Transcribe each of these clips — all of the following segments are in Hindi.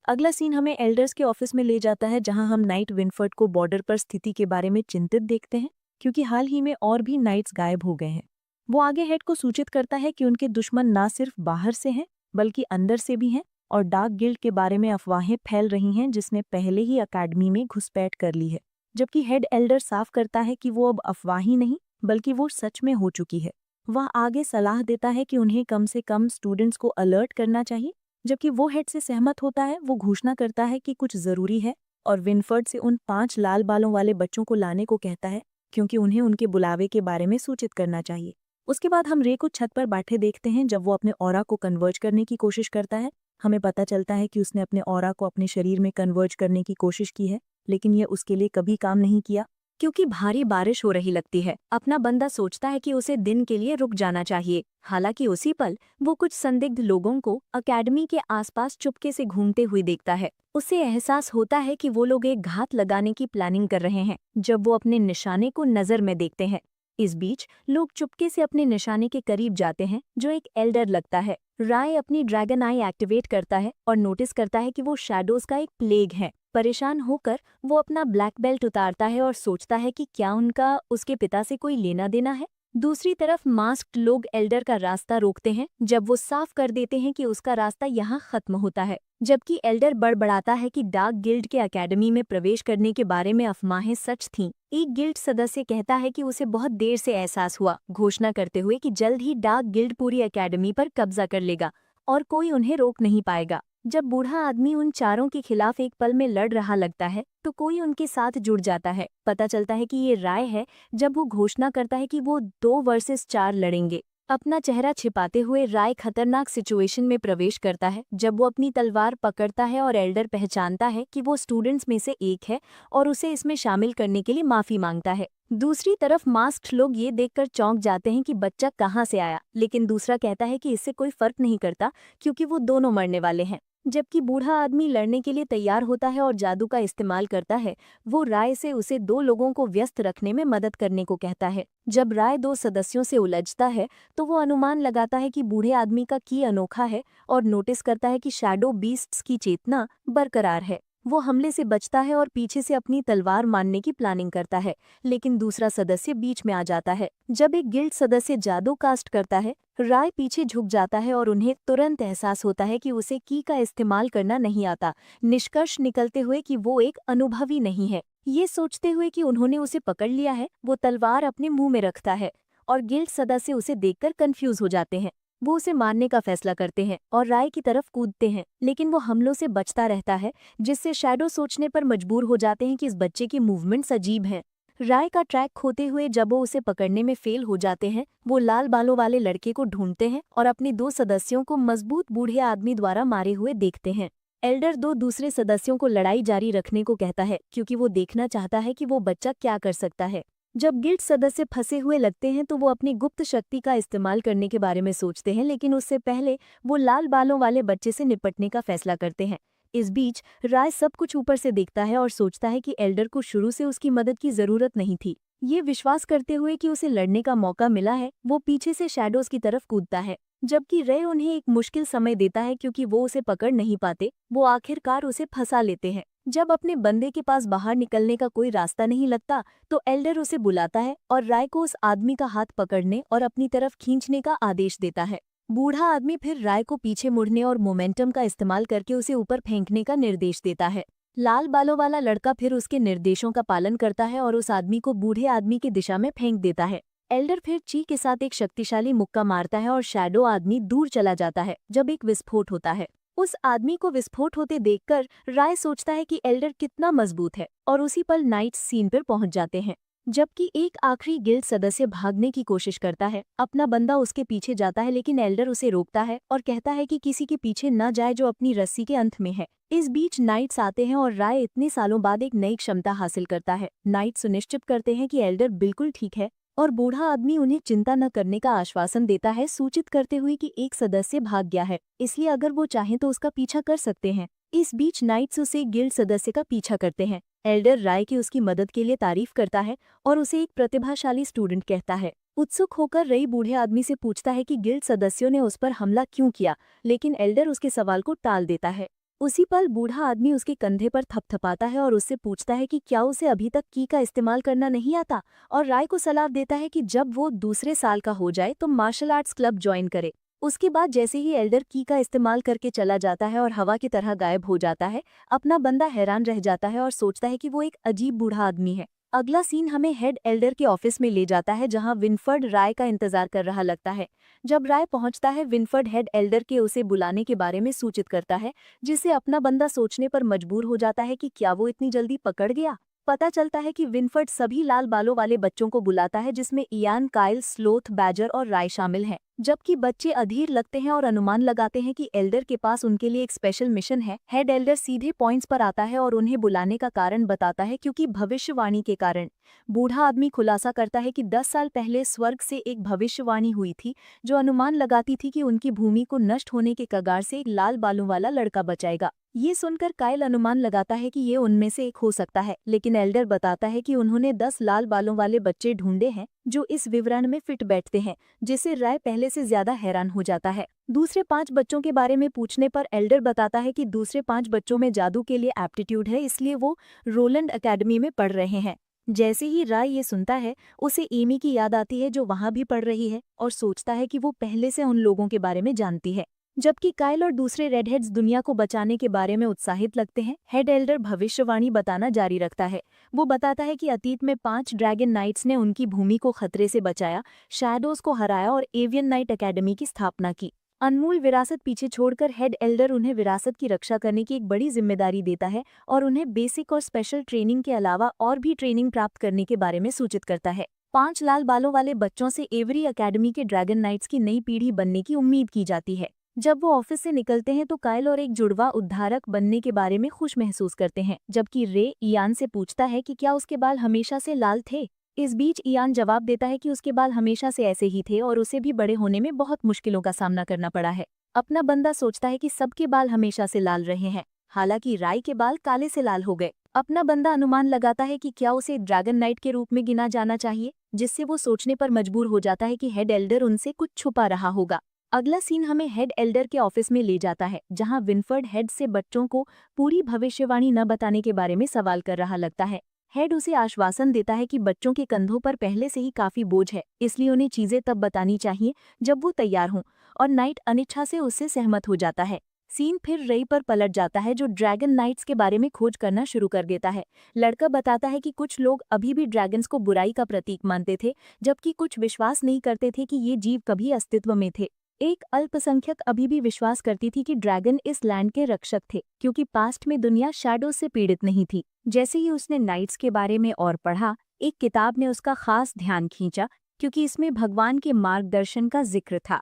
अगला सीन हमें एल्डर्स के ऑफिस में ले जाता है, जहां हम नाइट विनफर्ड को बॉर्डर पर स्थिति के बारे में चिंतित देखते हैं, क्योंकि हाल ही में और भी नाइट्स गायब हो गए हैं। वो आगे हेड को सूचित करता है कि उनके दुश्मन ना सिर्फ बाहर से हैं बल्कि अंदर से भी हैं, और डार्क गिल्ड के बारे में अफवाहें फैल रही हैं जिसने पहले ही अकेडमी में घुसपैठ कर ली है। जबकि हेड एल्डर साफ करता है कि वो अब अफवाह ही नहीं बल्कि वो सच में हो चुकी है। वह आगे सलाह देता है कि उन्हें कम से कम स्टूडेंट्स को अलर्ट करना चाहिए। जबकि वो हेड से सहमत होता है, वो घोषणा करता है कि कुछ जरूरी है और विनफर्ड से उन 5 लाल बालों वाले बच्चों को लाने को कहता है, क्योंकि उन्हें उनके बुलावे के बारे में सूचित करना चाहिए। उसके बाद हम रे को छत पर बैठे देखते हैं जब वो अपने ऑरा को कन्वर्ज करने की कोशिश करता है। हमें पता चलता है कि उसने अपने ऑरा को अपने शरीर में कन्वर्ज करने की कोशिश की है, लेकिन यह उसके लिए कभी काम नहीं किया, क्योंकि भारी बारिश हो रही लगती है। अपना बंदा सोचता है कि उसे दिन के लिए रुक जाना चाहिए। हालांकि उसी पल वो कुछ संदिग्ध लोगों को अकेडमी के आसपास चुपके से घूमते हुए देखता है। उसे एहसास होता है कि वो लोग एक घात लगाने की प्लानिंग कर रहे हैं। जब वो अपने निशाने को नजर में देखते हैं, इस बीच लोग चुपके से अपने निशाने के करीब जाते हैं, जो एक एल्डर लगता है। राय अपनी ड्रैगन आई एक्टिवेट करता है और नोटिस करता है कि वो शैडोज का एक प्लेग है। परेशान होकर वो अपना ब्लैक बेल्ट उतारता है और सोचता है कि क्या उनका उसके पिता से कोई लेना देना है। दूसरी तरफ मास्क्ड लोग एल्डर का रास्ता रोकते हैं, जब वो साफ कर देते हैं कि उसका रास्ता यहाँ खत्म होता है। जबकि एल्डर बड़बड़ाता है कि डार्क गिल्ड के एकेडमी में प्रवेश करने के बारे में अफवाहें सच थीं। एक गिल्ड सदस्य कहता है कि उसे बहुत देर से एहसास हुआ, घोषणा करते हुए कि जल्द ही डार्क गिल्ड पूरी एकेडमी पर कब्जा कर लेगा और कोई उन्हें रोक नहीं पाएगा। जब बूढ़ा आदमी उन चारों के खिलाफ एक पल में लड़ रहा लगता है, तो कोई उनके साथ जुड़ जाता है। पता चलता है कि ये राय है, जब वो घोषणा करता है कि वो 2 वर्सेस 4 लड़ेंगे। अपना चेहरा छिपाते हुए राय खतरनाक सिचुएशन में प्रवेश करता है, जब वो अपनी तलवार पकड़ता है और एल्डर पहचानता है कि वो स्टूडेंट्स में से एक है और उसे इसमें शामिल करने के लिए माफी मांगता है। दूसरी तरफ मास्क्ड लोग ये देखकर चौंक जाते हैं कि बच्चा कहाँ से आया, लेकिन दूसरा कहता है कि इससे कोई फर्क नहीं करता, क्योंकि वो दोनों मरने वाले हैं। जबकि बूढ़ा आदमी लड़ने के लिए तैयार होता है और जादू का इस्तेमाल करता है। वो राय से उसे 2 लोगों को व्यस्त रखने में मदद करने को कहता है। जब राय 2 सदस्यों से उलझता है, तो वो अनुमान लगाता है कि बूढ़े आदमी का की अनोखा है और नोटिस करता है कि शैडो बीस्ट्स की चेतना बरकरार है। वो हमले से बचता है और पीछे से अपनी तलवार मारने की प्लानिंग करता है, लेकिन दूसरा सदस्य बीच में आ जाता है। जब एक गिल्ड सदस्य जादू कास्ट करता है, राय पीछे झुक जाता है और उन्हें तुरंत एहसास होता है कि उसे की का इस्तेमाल करना नहीं आता, निष्कर्ष निकलते हुए कि वो एक अनुभवी नहीं है। ये सोचते हुए कि उन्होंने उसे पकड़ लिया है, वो तलवार अपने मुंह में रखता है और गिल्ड सदस्य उसे देखकर कंफ्यूज हो जाते हैं। वो उसे मारने का फैसला करते हैं और राय की तरफ कूदते हैं, लेकिन वो हमलों से बचता रहता है, जिससे शैडो सोचने पर मजबूर हो जाते हैं कि इस बच्चे की मूवमेंट्स अजीब हैं। राय का ट्रैक खोते हुए जब वो उसे पकड़ने में फेल हो जाते हैं, वो लाल बालों वाले लड़के को ढूंढते हैं और अपने 2 सदस्यों को मजबूत बूढ़े आदमी द्वारा मारे हुए देखते हैं। एल्डर 2 दूसरे सदस्यों को लड़ाई जारी रखने को कहता है, क्योंकि वो देखना चाहता है कि वो बच्चा क्या कर सकता है। जब गिल्ड सदस्य फंसे हुए लगते हैं, तो वो अपनी गुप्त शक्ति का इस्तेमाल करने के बारे में सोचते हैं, लेकिन उससे पहले वो लाल बालों वाले बच्चे से निपटने का फैसला करते हैं। इस बीच राय सब कुछ ऊपर से देखता है और सोचता है कि एल्डर को शुरू से उसकी मदद की जरूरत नहीं थी। ये विश्वास करते हुए कि उसे लड़ने का मौका मिला है, वो पीछे से शैडोज की तरफ कूदता है। जबकि रे उन्हें एक मुश्किल समय देता है, क्योंकि वो उसे पकड़ नहीं पाते। वो आखिरकार उसे फंसा लेते हैं। जब अपने बंदे के पास बाहर निकलने का कोई रास्ता नहीं लगता, तो एल्डर उसे बुलाता है और राय को उस आदमी का हाथ पकड़ने और अपनी तरफ खींचने का आदेश देता है। बूढ़ा आदमी फिर राय को पीछे मुड़ने और मोमेंटम का इस्तेमाल करके उसे ऊपर फेंकने का निर्देश देता है। लाल बालों वाला लड़का फिर उसके निर्देशों का पालन करता है और उस आदमी को बूढ़े आदमी की दिशा में फेंक देता है। एल्डर फिर ची के साथ एक शक्तिशाली मुक्का मारता है और शैडो आदमी दूर चला जाता है, जब एक विस्फोट होता है। उस आदमी को विस्फोट होते देखकर राय सोचता है कि एल्डर कितना मजबूत है, और उसी पल नाइट्स सीन पर पहुंच जाते हैं। जबकि एक आखिरी गिल्ड सदस्य भागने की कोशिश करता है, अपना बंदा उसके पीछे जाता है, लेकिन एल्डर उसे रोकता है और कहता है कि किसी के पीछे न जाए जो अपनी रस्सी के अंत में है। इस बीच नाइट्स आते हैं और राय इतने सालों बाद एक नई क्षमता हासिल करता है। नाइट्स सुनिश्चित करते हैं कि एल्डर बिल्कुल ठीक है और बूढ़ा आदमी उन्हें चिंता न करने का आश्वासन देता है, सूचित करते हुए कि एक सदस्य भाग गया है, इसलिए अगर वो चाहें तो उसका पीछा कर सकते हैं। इस बीच नाइट्स उसे गिल्ड सदस्य का पीछा करते हैं। एल्डर राय की उसकी मदद के लिए तारीफ करता है और उसे एक प्रतिभाशाली स्टूडेंट कहता है। उत्सुक होकर रई बूढ़े आदमी से पूछता है कि गिल्ड सदस्यों ने उस पर हमला क्यों किया, लेकिन एल्डर उसके सवाल को टाल देता है। उसी पल बूढ़ा आदमी उसके कंधे पर थपथपाता है और उससे पूछता है कि क्या उसे अभी तक की का इस्तेमाल करना नहीं आता, और राय को सलाह देता है कि जब वो दूसरे साल का हो जाए तो मार्शल आर्ट्स क्लब ज्वाइन करे। उसके बाद जैसे ही एल्डर की का इस्तेमाल करके चला जाता है और हवा की तरह गायब हो जाता है, अपना बंदा हैरान रह जाता है और सोचता है कि वो एक अजीब बूढ़ा आदमी है। अगला सीन हमें हेड एल्डर के ऑफिस में ले जाता है जहां विनफर्ड राय का इंतजार कर रहा लगता है। जब राय पहुंचता है, विनफर्ड हेड एल्डर के उसे बुलाने के बारे में सूचित करता है, जिससे अपना बंदा सोचने पर मजबूर हो जाता है कि क्या वो इतनी जल्दी पकड़ गया। पता चलता है कि विनफर्ड सभी लाल बालों वाले बच्चों को बुलाता है, जिसमें इयान, काइल, स्लोथ, बैजर और राय शामिल हैं। जबकि बच्चे अधीर लगते हैं और अनुमान लगाते हैं कि एल्डर के पास उनके लिए एक स्पेशल मिशन है। हेड एल्डर सीधे पॉइंट्स पर आता है और उन्हें बुलाने का कारण बताता है, क्योंकि भविष्यवाणी के कारण। बूढ़ा आदमी खुलासा करता है कि 10 साल पहले स्वर्ग से एक भविष्यवाणी हुई थी जो अनुमान लगाती थी कि उनकी भूमि को नष्ट होने के कगार से एक लाल बालों वाला लड़का बचाएगा। ये सुनकर काइल अनुमान लगाता है कि ये उनमें से एक हो सकता है, लेकिन एल्डर बताता है कि उन्होंने 10 लाल बालों वाले बच्चे ढूंढे हैं जो इस विवरण में फिट बैठते हैं, जिससे राय पहले से ज्यादा हैरान हो जाता है। दूसरे 5 बच्चों के बारे में पूछने पर एल्डर बताता है कि दूसरे 5 बच्चों में जादू के लिए एप्टीट्यूड है, इसलिए वो रोलैंड एकेडमी में पढ़ रहे हैं। जैसे ही राय ये सुनता है, उसे एमी की याद आती है जो वहां भी पढ़ रही है, और सोचता है कि वो पहले से उन लोगों के बारे में जानती है। जबकि काइल और दूसरे रेडहेड्स दुनिया को बचाने के बारे में उत्साहित लगते हैं, हेड एल्डर भविष्यवाणी बताना जारी रखता है। वो बताता है कि अतीत में 5 ड्रैगन नाइट्स ने उनकी भूमि को खतरे से बचाया, शैडोज को हराया और एवियन नाइट एकेडमी की स्थापना की। अनमोल विरासत पीछे छोड़कर हेड एल्डर उन्हें विरासत की रक्षा करने की एक बड़ी जिम्मेदारी देता है और उन्हें बेसिक और स्पेशल ट्रेनिंग के अलावा और भी ट्रेनिंग प्राप्त करने के बारे में सूचित करता है। 5 लाल बालों वाले बच्चों से एवरी एकेडमी के ड्रैगन नाइट्स की नई पीढ़ी बनने की उम्मीद की जाती है। जब वो ऑफिस से निकलते हैं तो काइल और एक जुड़वा उद्धारक बनने के बारे में खुश महसूस करते हैं, जबकि रे इयान से पूछता है कि क्या उसके बाल हमेशा से लाल थे। इस बीच इयान जवाब देता है कि उसके बाल हमेशा से ऐसे ही थे और उसे भी बड़े होने में बहुत मुश्किलों का सामना करना पड़ा है। अपना बंदा सोचता है कि सबके बाल हमेशा से लाल रहे हैं, हालांकि राय के बाल काले से लाल हो गए। अपना बंदा अनुमान लगाता है कि क्या उसे ड्रैगन नाइट के रूप में गिना जाना चाहिए, जिससे वो सोचने पर मजबूर हो जाता है कि हेड एल्डर उनसे कुछ छुपा रहा होगा। अगला सीन हमें हेड एल्डर के ऑफिस में ले जाता है, जहां विनफर्ड हेड से बच्चों को पूरी भविष्यवाणी न बताने के बारे में सवाल कर रहा लगता है। हेड उसे आश्वासन देता है कि बच्चों के कंधों पर पहले से ही काफी बोझ है, इसलिए उन्हें चीजें तब बतानी चाहिए जब वो तैयार हों, और नाइट अनिच्छा से उससे सहमत हो जाता है। सीन फिर रई पर पलट जाता है, जो ड्रैगन नाइट्स के बारे में खोज करना शुरू कर देता है। लड़का बताता है कि कुछ लोग अभी भी ड्रैगन्स को बुराई का प्रतीक मानते थे, जबकि कुछ विश्वास नहीं करते थे कि ये जीव कभी अस्तित्व में थे। एक अल्पसंख्यक अभी भी विश्वास करती थी कि ड्रैगन इस लैंड के रक्षक थे, क्योंकि पास्ट में दुनिया शैडो से पीड़ित नहीं थी। जैसे ही उसने नाइट्स के बारे में और पढ़ा, एक किताब ने उसका खास ध्यान खींचा, क्योंकि इसमें भगवान के मार्गदर्शन का जिक्र था।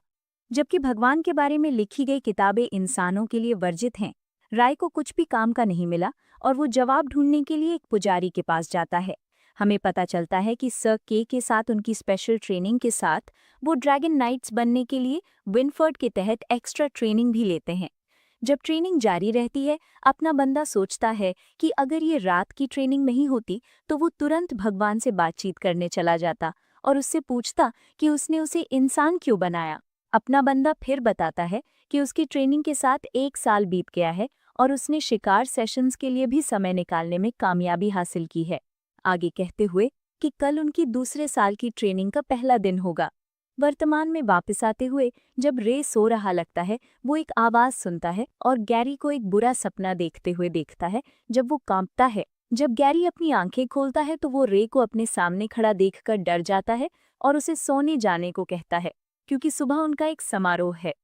जबकि भगवान के बारे में लिखी गई किताबें इंसानों के लिए वर्जित हैं, राय को कुछ भी काम का नहीं मिला और वो जवाब ढूंढने के लिए एक पुजारी के पास जाता है। हमें पता चलता है कि सर के साथ उनकी स्पेशल ट्रेनिंग के साथ वो ड्रैगन नाइट्स बनने के लिए विनफर्ड के तहत एक्स्ट्रा ट्रेनिंग भी लेते हैं। जब ट्रेनिंग जारी रहती है, अपना बंदा सोचता है कि अगर ये रात की ट्रेनिंग नहीं होती तो वो तुरंत भगवान से बातचीत करने चला जाता और उससे पूछता कि उसने उसे इंसान क्यों बनाया। अपना बंदा फिर बताता है कि उसकी ट्रेनिंग के साथ 1 साल बीत गया है और उसने शिकार सेशंस के लिए भी समय निकालने में कामयाबी हासिल की है, आगे कहते हुए कि कल उनकी दूसरे साल की ट्रेनिंग का पहला दिन होगा। वर्तमान में वापस आते हुए जब रे सो रहा लगता है, वो एक आवाज सुनता है और गैरी को एक बुरा सपना देखते हुए देखता है। जब वो कांपता है, जब गैरी अपनी आंखें खोलता है तो वो रे को अपने सामने खड़ा देखकर डर जाता है और उसे सोने जाने को कहता है, क्योंकि सुबह उनका एक समारोह है।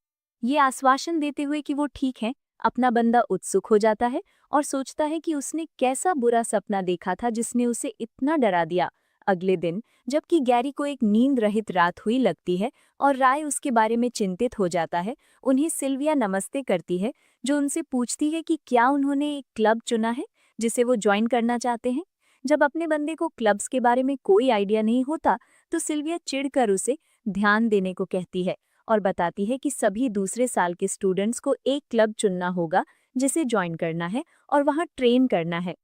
ये आश्वासन देते हुए कि वो ठीक है, अपना बंदा उत्सुक हो जाता है और सोचता है कि उसने कैसा बुरा सपना देखा था जिसने उसे इतना डरा दिया। अगले दिन जबकि गैरी को एक नींद रहित रात हुई लगती है और राय उसके बारे में चिंतित हो जाता है, उन्हें सिल्विया नमस्ते करती है, जो उनसे पूछती है कि क्या उन्होंने एक क्लब चुना है जिसे वो ज्वाइन करना चाहते हैं। जब अपने बंदे को क्लब्स के बारे में कोई आइडिया नहीं होता तो सिल्विया चिढ़कर उसे ध्यान देने को कहती है और बताती है कि सभी दूसरे साल के स्टूडेंट्स को एक क्लब चुनना होगा जिसे ज्वाइन करना है और वहां ट्रेन करना है।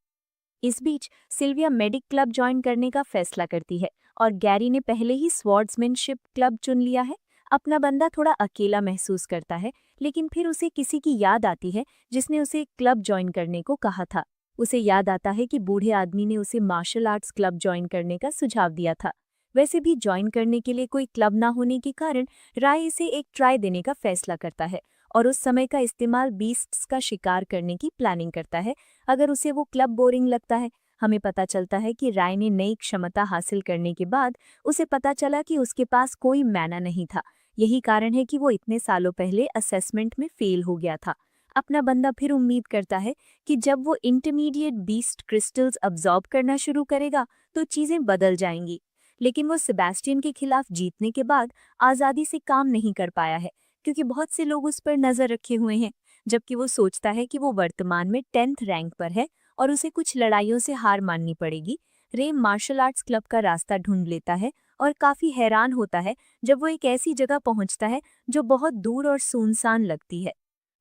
इस बीच सिल्विया मेडिक क्लब ज्वाइन करने का फैसला करती है और गैरी ने पहले ही स्वॉर्ड्समैनशिप क्लब चुन लिया है। अपना बंदा थोड़ा अकेला महसूस करता है, लेकिन फिर उसे किसी की याद आती है जिसने उसे क्लब ज्वाइन करने को कहा था। उसे याद आता है कि बूढ़े आदमी ने उसे मार्शल आर्ट्स क्लब ज्वाइन करने का सुझाव दिया था। वैसे भी ज्वाइन करने के लिए कोई क्लब ना होने के कारण राय इसे एक ट्राई देने का फैसला करता है और उस समय का इस्तेमाल बीस्ट्स का शिकार करने की प्लानिंग करता है अगर उसे वो क्लब बोरिंग लगता है। हमें पता चलता है कि राय ने नई क्षमता हासिल करने के बाद उसे पता चला कि उसके पास कोई मैना नहीं था। यही कारण है कि वो इतने सालों पहले असेसमेंट में फेल हो गया था। अपना बंदा फिर उम्मीद करता है कि जब वो इंटरमीडिएट बीस्ट क्रिस्टल्स अब्जॉर्ब करना शुरू करेगा तो चीजें बदल जाएंगी। लेकिन वो सेबेस्टियन के खिलाफ जीतने के बाद आज़ादी से काम नहीं कर पाया है, क्योंकि बहुत से लोग उस पर नजर रखे हुए हैं। जबकि वो सोचता है कि वो वर्तमान में 10th रैंक पर है और उसे कुछ लड़ाइयों से हार माननी पड़ेगी। रे मार्शल आर्ट्स क्लब का रास्ता ढूंढ लेता है और काफी हैरान होता है जब वो एक ऐसी जगह पहुंचता है जो बहुत दूर और सुनसान लगती है।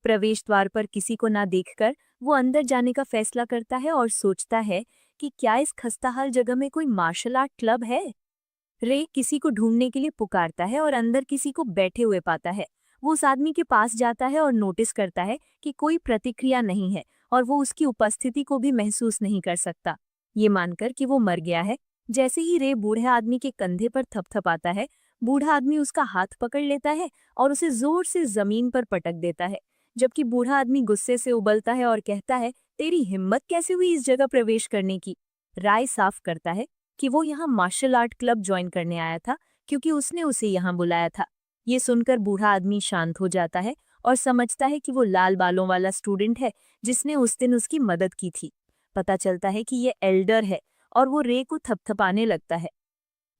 प्रवेश द्वार पर किसी को ना देखकर वो अंदर जाने का फैसला करता है और सोचता है कि क्या इस खस्ताहाल जगह में कोई मार्शल आर्ट क्लब है। रे किसी को ढूंढने के लिए पुकारता है और अंदर किसी को बैठे हुए पाता है। वो उस आदमी के पास जाता है और नोटिस करता है कि कोई प्रतिक्रिया नहीं है और वो उसकी उपस्थिति को भी महसूस नहीं कर सकता। ये मानकर कि वो मर गया है, जैसे ही रे बूढ़े आदमी के कंधे पर थपथपाता है, बूढ़ा आदमी उसका हाथ पकड़ लेता है और उसे जोर से जमीन पर पटक देता है। जबकि बूढ़ा आदमी गुस्से से उबलता है और कहता है, तेरी हिम्मत कैसे हुई इस जगह प्रवेश करने की। राय साफ करता है कि वो यहाँ मार्शल आर्ट क्लब ज्वाइन करने आया था क्योंकि उसने उसे यहाँ बुलाया था। ये सुनकर बूढ़ा आदमी शांत हो जाता है और समझता है कि वो लाल बालों वाला स्टूडेंट है जिसने उस दिन उसकी मदद की थी। पता चलता है कि ये एल्डर है और वो रे को थपथपाने लगता है।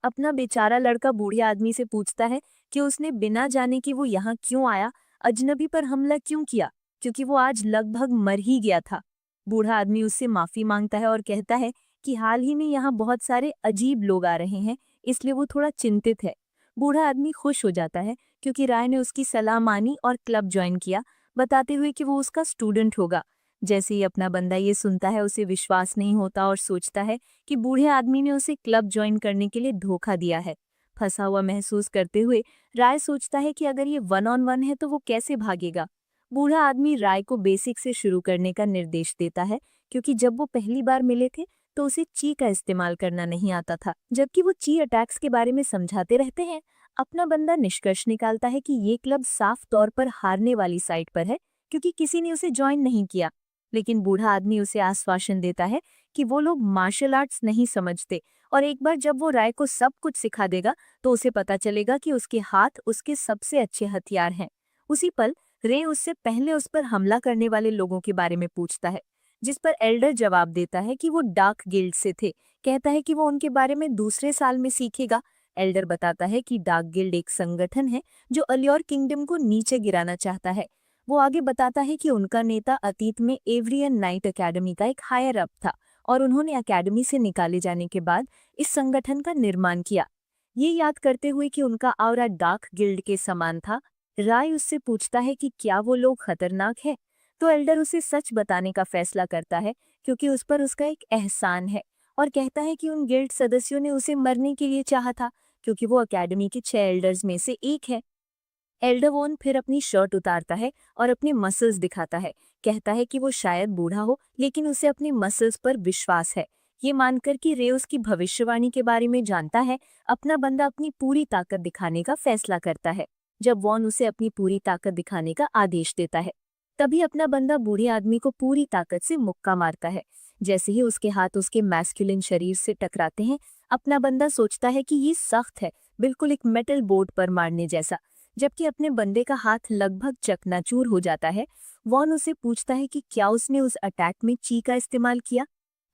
अपना बेचारा लड़का बूढ़े आदमी से पूछता है कि उसने बिना जाने कि वो यहाँ क्यों आया, अजनबी पर हमला क्यों किया, क्योंकि वो आज लगभग मर ही गया था। बूढ़ा आदमी उससे माफी मांगता है और कहता है कि हाल ही में यहाँ बहुत सारे अजीब लोग आ रहे हैं, इसलिए वो थोड़ा चिंतित है। बूढ़ा आदमी खुश हो जाता है क्योंकि राय ने उसकी सलाह मानी और क्लब ज्वाइन किया, बताते हुए कि वो उसका स्टूडेंट होगा। जैसे ही अपना बंदा ये सुनता है उसे विश्वास नहीं होता और सोचता है कि बूढ़े आदमी ने उसे क्लब ज्वाइन करने के लिए धोखा दिया है। फंसा हुआ महसूस करते हुए राय सोचता है कि अगर ये 1-on-1 है तो वो कैसे भागेगा। बूढ़ा आदमी राय को बेसिक से शुरू करने का निर्देश देता है, क्योंकि जब वो पहली बार मिले थे तो उसे ची का इस्तेमाल करना नहीं आता था। जबकि वो ची अटैक्स के बारे में समझाते रहते हैं, अपना बंदा निष्कर्ष निकालता है कि ये क्लब साफ तौर पर हारने वाली साइड पर है, क्योंकि किसी ने उसे ज्वाइन नहीं किया। लेकिन बूढ़ा आदमी उसे आश्वासन देता है कि वो लोग मार्शल आर्ट्स नहीं समझते और एक बार जब वो राय को सब कुछ सिखा देगा तो उसे पता चलेगा कि उसके हाथ उसके सबसे अच्छे हथियार हैं। उसी पल रे उससे पहले उस पर हमला करने वाले लोगों के बारे में पूछता है, जिस पर एल्डर जवाब देता है कि वो डार्क गिल्ड से थे। कहता है कि वो उनके बारे में दूसरे साल में सीखेगा। एल्डर बताता है कि डार्क गिल्ड एक संगठन है जो अल्योर किंगडम को नीचे गिराना चाहता है। वो आगे बताता है कि उनका नेता अतीत में एवरियन नाइट अकेडमी का एक हायर अप था और उन्होंने अकेडमी से निकाले जाने के बाद इस संगठन का निर्माण किया। ये याद करते हुए कि उनका ऑरा डार्क गिल्ड के समान था, राय उससे पूछता है कि क्या वो लोग खतरनाक है। तो एल्डर उसे सच बताने का फैसला करता है, क्योंकि उस पर उसका एक एहसान है, और कहता है कि उन गिल्ड सदस्यों ने उसे मरने के लिए चाहा था, क्योंकि वो अकेडमी के 6 एल्डर्स में से एक है। एल्डरवोन फिर अपनी शर्ट उतारता है और अपने मसल्स दिखाता है। कहता है कि वो शायद बूढ़ा हो, लेकिन उसे अपने मसल्स पर विश्वास है। ये मानकर कि रे उसकी भविष्यवाणी के बारे में जानता है, अपना बंदा अपनी पूरी ताकत दिखाने का फैसला करता है। जब वॉन उसे अपनी पूरी ताकत दिखाने का आदेश देता है, तभी अपना बंदा बूढ़े आदमी को पूरी ताकत से मुक्का मारता है। जैसे ही उसके हाथ उसके मैस्कुलिन शरीर से टकराते हैं, अपना बंदा सोचता है कि ये सख्त है, बिल्कुल एक मेटल बोर्ड पर मारने जैसा। जबकि अपने बंदे का हाथ लगभग चकनाचूर हो जाता है। वॉन उसे पूछता है कि क्या उसने उस अटैक में ची का इस्तेमाल किया।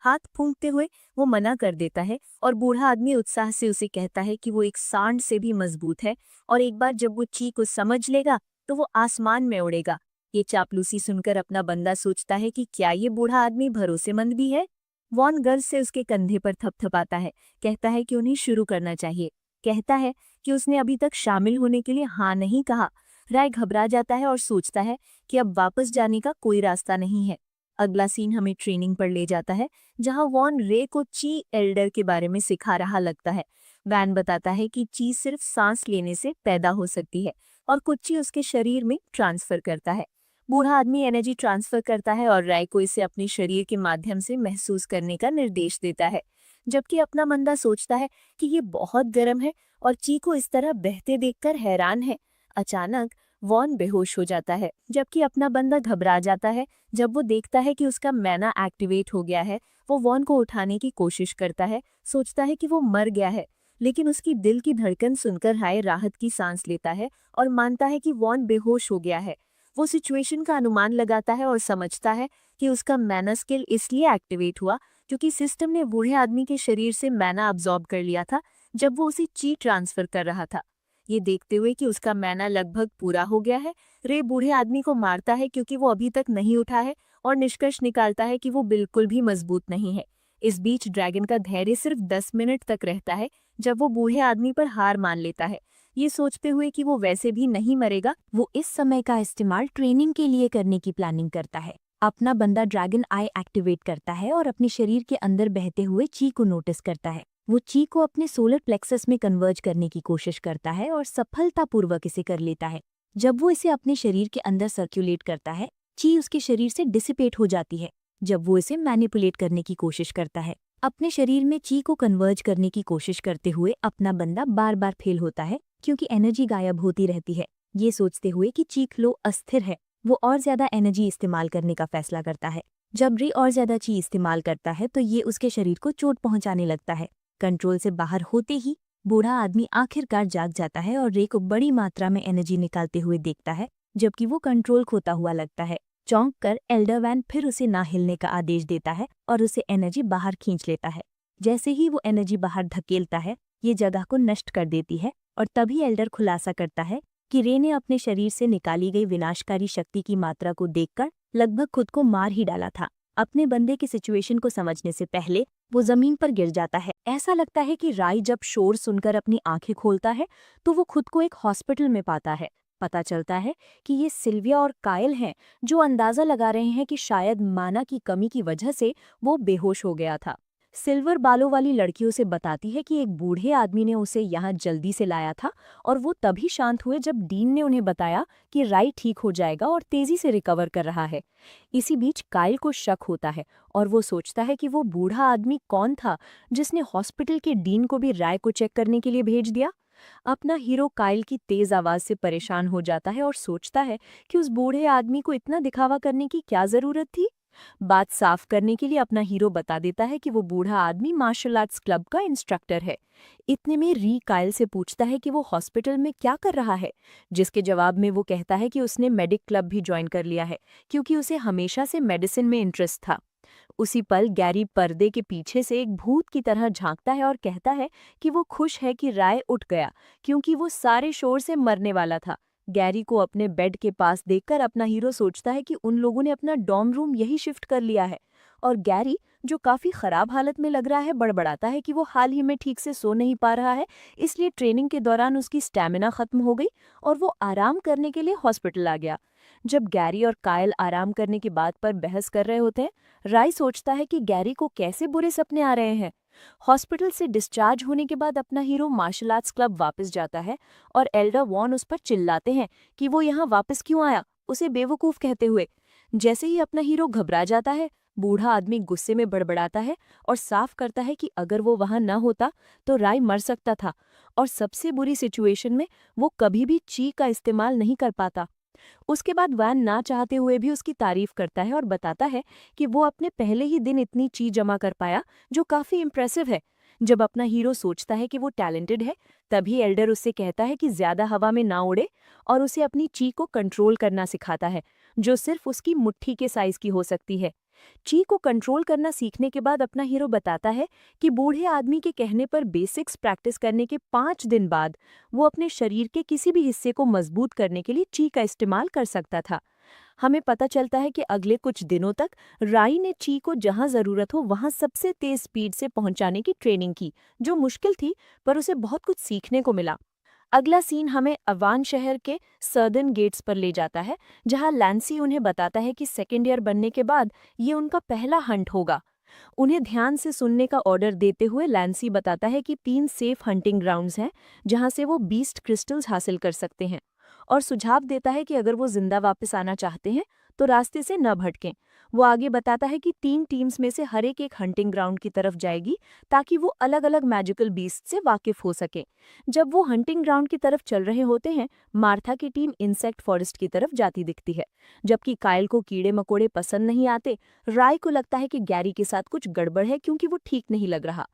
हाथ फूंकते हुए वो मना कर देता है और बूढ़ा आदमी उत्साह से उसे कहता है कि वो एक सांड से भी मजबूत है और एक बार जब वो ची को समझ लेगा तो वो आसमान में उड़ेगा। ये चापलूसी सुनकर अपना बंदा सोचता है कि क्या ये बूढ़ा आदमी भरोसेमंद भी है। वॉन गर्व से उसके कंधे पर थपथपाता है, कहता है कि उन्हें शुरू करना चाहिए। कहता है कि उसने अभी तक शामिल होने के लिए हाँ नहीं कहा। राय घबरा जाता है और सोचता है कि अब वापस जाने का कोई रास्ता नहीं है। अगला सीन हमें ट्रेनिंग पर ले जाता है, जहां वॉन रे को ची एल्डर के बारे में सिखा रहा लगता है। वैन बताता है कि ची सिर्फ सांस लेने से पैदा हो सकती है और कुछ ची उसके शरीर में ट्रांसफर करता है। बूढ़ा आदमी एनर्जी ट्रांसफर करता है और राय को इसे अपने शरीर के माध्यम से महसूस करने का निर्देश देता है, जबकि अपना बंदा सोचता है कि ये बहुत गर्म है और ची को इस तरह बहते देखकर हैरान है। अचानक वॉन बेहोश हो जाता है, जबकि अपना बंदा घबरा जाता है जब वो देखता है कि उसका मैना एक्टिवेट हो गया है। वो वॉन को उठाने की कोशिश करता है, सोचता है कि वो मर गया है, लेकिन उसकी दिल की धड़कन सुनकर राय राहत की सांस लेता है और मानता है कि वॉन बेहोश हो गया है। वो सिचुएशन का अनुमान लगाता है और समझता है कि उसका मैना स्किल इसलिए एक्टिवेट हुआ क्योंकि सिस्टम ने बूढ़े आदमी के शरीर से मैना अब्सॉर्ब कर लिया था जब वो उसे ची ट्रांसफर कर रहा था। ये देखते हुए कि उसका मैना लगभग पूरा हो गया है, रे बूढ़े आदमी को मारता है क्योंकि वो अभी तक नहीं उठा है और निष्कर्ष निकालता है कि वो बिल्कुल भी मजबूत नहीं है। इस बीच ड्रैगन का धैर्य सिर्फ 10 मिनट तक रहता है जब वो बूढ़े आदमी पर हार मान लेता है, ये सोचते हुए कि वो वैसे भी नहीं मरेगा। वो इस समय का इस्तेमाल ट्रेनिंग के लिए करने की प्लानिंग करता है। अपना बंदा ड्रैगन आई एक्टिवेट करता है और अपने शरीर के अंदर बहते हुए ची को नोटिस करता है। वो ची को अपने सोलर प्लेक्सस में कन्वर्ज करने की कोशिश करता है और सफलतापूर्वक इसे कर लेता है। जब वो इसे अपने शरीर के अंदर सर्कुलेट करता है, ची उसके शरीर से डिसिपेट हो जाती है। जब वो इसे मैनिपुलेट करने की कोशिश करता है, अपने शरीर में ची को कन्वर्ज करने की कोशिश करते हुए अपना बंदा बार बार फेल होता है क्योंकि एनर्जी गायब होती रहती है। ये सोचते हुए कि ची लो अस्थिर है, वो और ज्यादा एनर्जी इस्तेमाल करने का फैसला करता है। जब रे और ज्यादा ची इस्तेमाल करता है तो ये उसके शरीर को चोट पहुंचाने लगता है। कंट्रोल से बाहर होते ही बूढ़ा आदमी आखिरकार जाग जाता है और रे को बड़ी मात्रा में एनर्जी निकालते हुए देखता है, जबकि वो कंट्रोल खोता हुआ लगता है। चौंक कर एल्डर वैन फिर उसे ना हिलने का आदेश देता है और उसे एनर्जी बाहर खींच लेता है। जैसे ही वो एनर्जी बाहर धकेलता है, ये जगह को नष्ट कर देती है और तभी एल्डर खुलासा करता है कि रे ने अपने शरीर से निकाली गई विनाशकारी शक्ति की मात्रा को देखकर लगभग खुद को मार ही डाला था। अपने बंदे की सिचुएशन को समझने से पहले वो जमीन पर गिर जाता है। ऐसा लगता है कि राय जब शोर सुनकर अपनी आंखें खोलता है तो वो खुद को एक हॉस्पिटल में पाता है। पता चलता है कि ये सिल्विया और कायल हैं, जो अंदाजा लगा रहे हैं कि शायद माना की कमी की वजह से वो बेहोश हो गया था। सिल्वर बालों वाली लड़की उसे बताती है कि एक बूढ़े आदमी ने उसे यहाँ जल्दी से लाया था और वो तभी शांत हुए जब डीन ने उन्हें बताया कि राय ठीक हो जाएगा और तेजी से रिकवर कर रहा है। इसी बीच कायल को शक होता है और वो सोचता है कि वो बूढ़ा आदमी कौन था जिसने हॉस्पिटल के डीन को भी राय को चेक करने के लिए भेज दिया। अपना हीरो कायल की तेज आवाज से परेशान हो जाता है और सोचता है कि उस बूढ़े आदमी को इतना दिखावा करने की क्या जरूरत थी। बात साफ करने के लिए अपना हीरो बता देता है कि वो बूढ़ा आदमी मार्शल आर्ट्स क्लब का इंस्ट्रक्टर है। इतने में री कायल से पूछता है कि वो हॉस्पिटल में क्या कर रहा है, जिसके जवाब में वो कहता है कि उसने मेडिक क्लब भी ज्वाइन कर लिया है क्योंकि उसे हमेशा से मेडिसिन में इंटरेस्ट था। उसी पल गैरी पर्दे के पीछे से एक भूत की तरह झांकता है और कहता है कि वो खुश है कि राय उठ गया क्योंकि वो सारे शोर से मरने वाला था। गैरी को अपने बेड के पास देखकर अपना हीरो सोचता है कि उन लोगों ने अपना डॉर्म रूम यही शिफ्ट कर लिया है और गैरी, जो काफी खराब हालत में लग रहा है, बड़बड़ाता है कि वो हाल ही में ठीक से सो नहीं पा रहा है, इसलिए ट्रेनिंग के दौरान उसकी स्टैमिना खत्म हो गई और वो आराम करने के लिए हॉस्पिटल आ गया। जब गैरी और कायल आराम करने की बात पर बहस कर रहे होते हैं, राय सोचता है कि गैरी को कैसे बुरे सपने आ रहे हैं। हॉस्पिटल से डिस्चार्ज होने के बाद अपना हीरो मार्शल आर्ट्स क्लब वापस जाता है और एल्डर वॉन उस पर चिल्लाते हैं कि वो यहाँ वापस क्यों आया, उसे बेवकूफ कहते हुए। जैसे ही अपना हीरो घबरा जाता है, बूढ़ा आदमी गुस्से में बड़बड़ाता है और साफ करता है कि अगर वो वहां न होता तो राय मर सकता था और सबसे बुरी सिचुएशन में वो कभी भी ची का इस्तेमाल नहीं कर पाता। उसके बाद वैन ना चाहते हुए भी उसकी तारीफ करता है और बताता है कि वो अपने पहले ही दिन इतनी ची जमा कर पाया, जो काफी इम्प्रेसिव है। जब अपना हीरो सोचता है कि वो टैलेंटेड है, तभी एल्डर उससे कहता है कि ज्यादा हवा में ना उड़े और उसे अपनी ची को कंट्रोल करना सिखाता है, जो सिर्फ उसकी मुट्ठी के साइज की हो सकती है। ची को कंट्रोल करना सीखने के बाद अपना हीरो बताता है कि बूढ़े आदमी के कहने पर बेसिक्स प्रैक्टिस करने के 5 दिन बाद वो अपने शरीर के किसी भी हिस्से को मजबूत करने के लिए ची का इस्तेमाल कर सकता था। हमें पता चलता है कि अगले कुछ दिनों तक राई ने ची को जहां जरूरत हो वहां सबसे तेज स्पीड से पहुंचाने की ट्रेनिंग की, जो मुश्किल थी पर उसे बहुत कुछ सीखने को मिला। अगला सीन हमें अवान शहर के सर्दर्न गेट्स पर ले जाता है, जहां लैंसी उन्हें बताता है कि सेकेंड ईयर बनने के बाद ये उनका पहला हंट होगा। उन्हें ध्यान से सुनने का ऑर्डर देते हुए लैंसी बताता है कि 3 सेफ हंटिंग ग्राउंड्स हैं जहां से वो बीस्ट क्रिस्टल्स हासिल कर सकते हैं, और सुझाव देता है कि अगर वो जिंदा वापस आना चाहते हैं तो रास्ते से न भटकें। वो आगे बताता है कि 3 टीम्स में से हर एक हंटिंग ग्राउंड की तरफ जाएगी ताकि वो अलग अलग मैजिकल बीस्ट से वाकिफ हो सके। जब वो हंटिंग ग्राउंड की तरफ चल रहे होते हैं, मार्था की टीम इंसेक्ट फॉरेस्ट की तरफ जाती दिखती है, जबकि कायल को कीड़े मकोड़े पसंद नहीं आते। राय को लगता है कि गैरी के साथ कुछ गड़बड़ है क्योंकि वो ठीक नहीं लग रहा।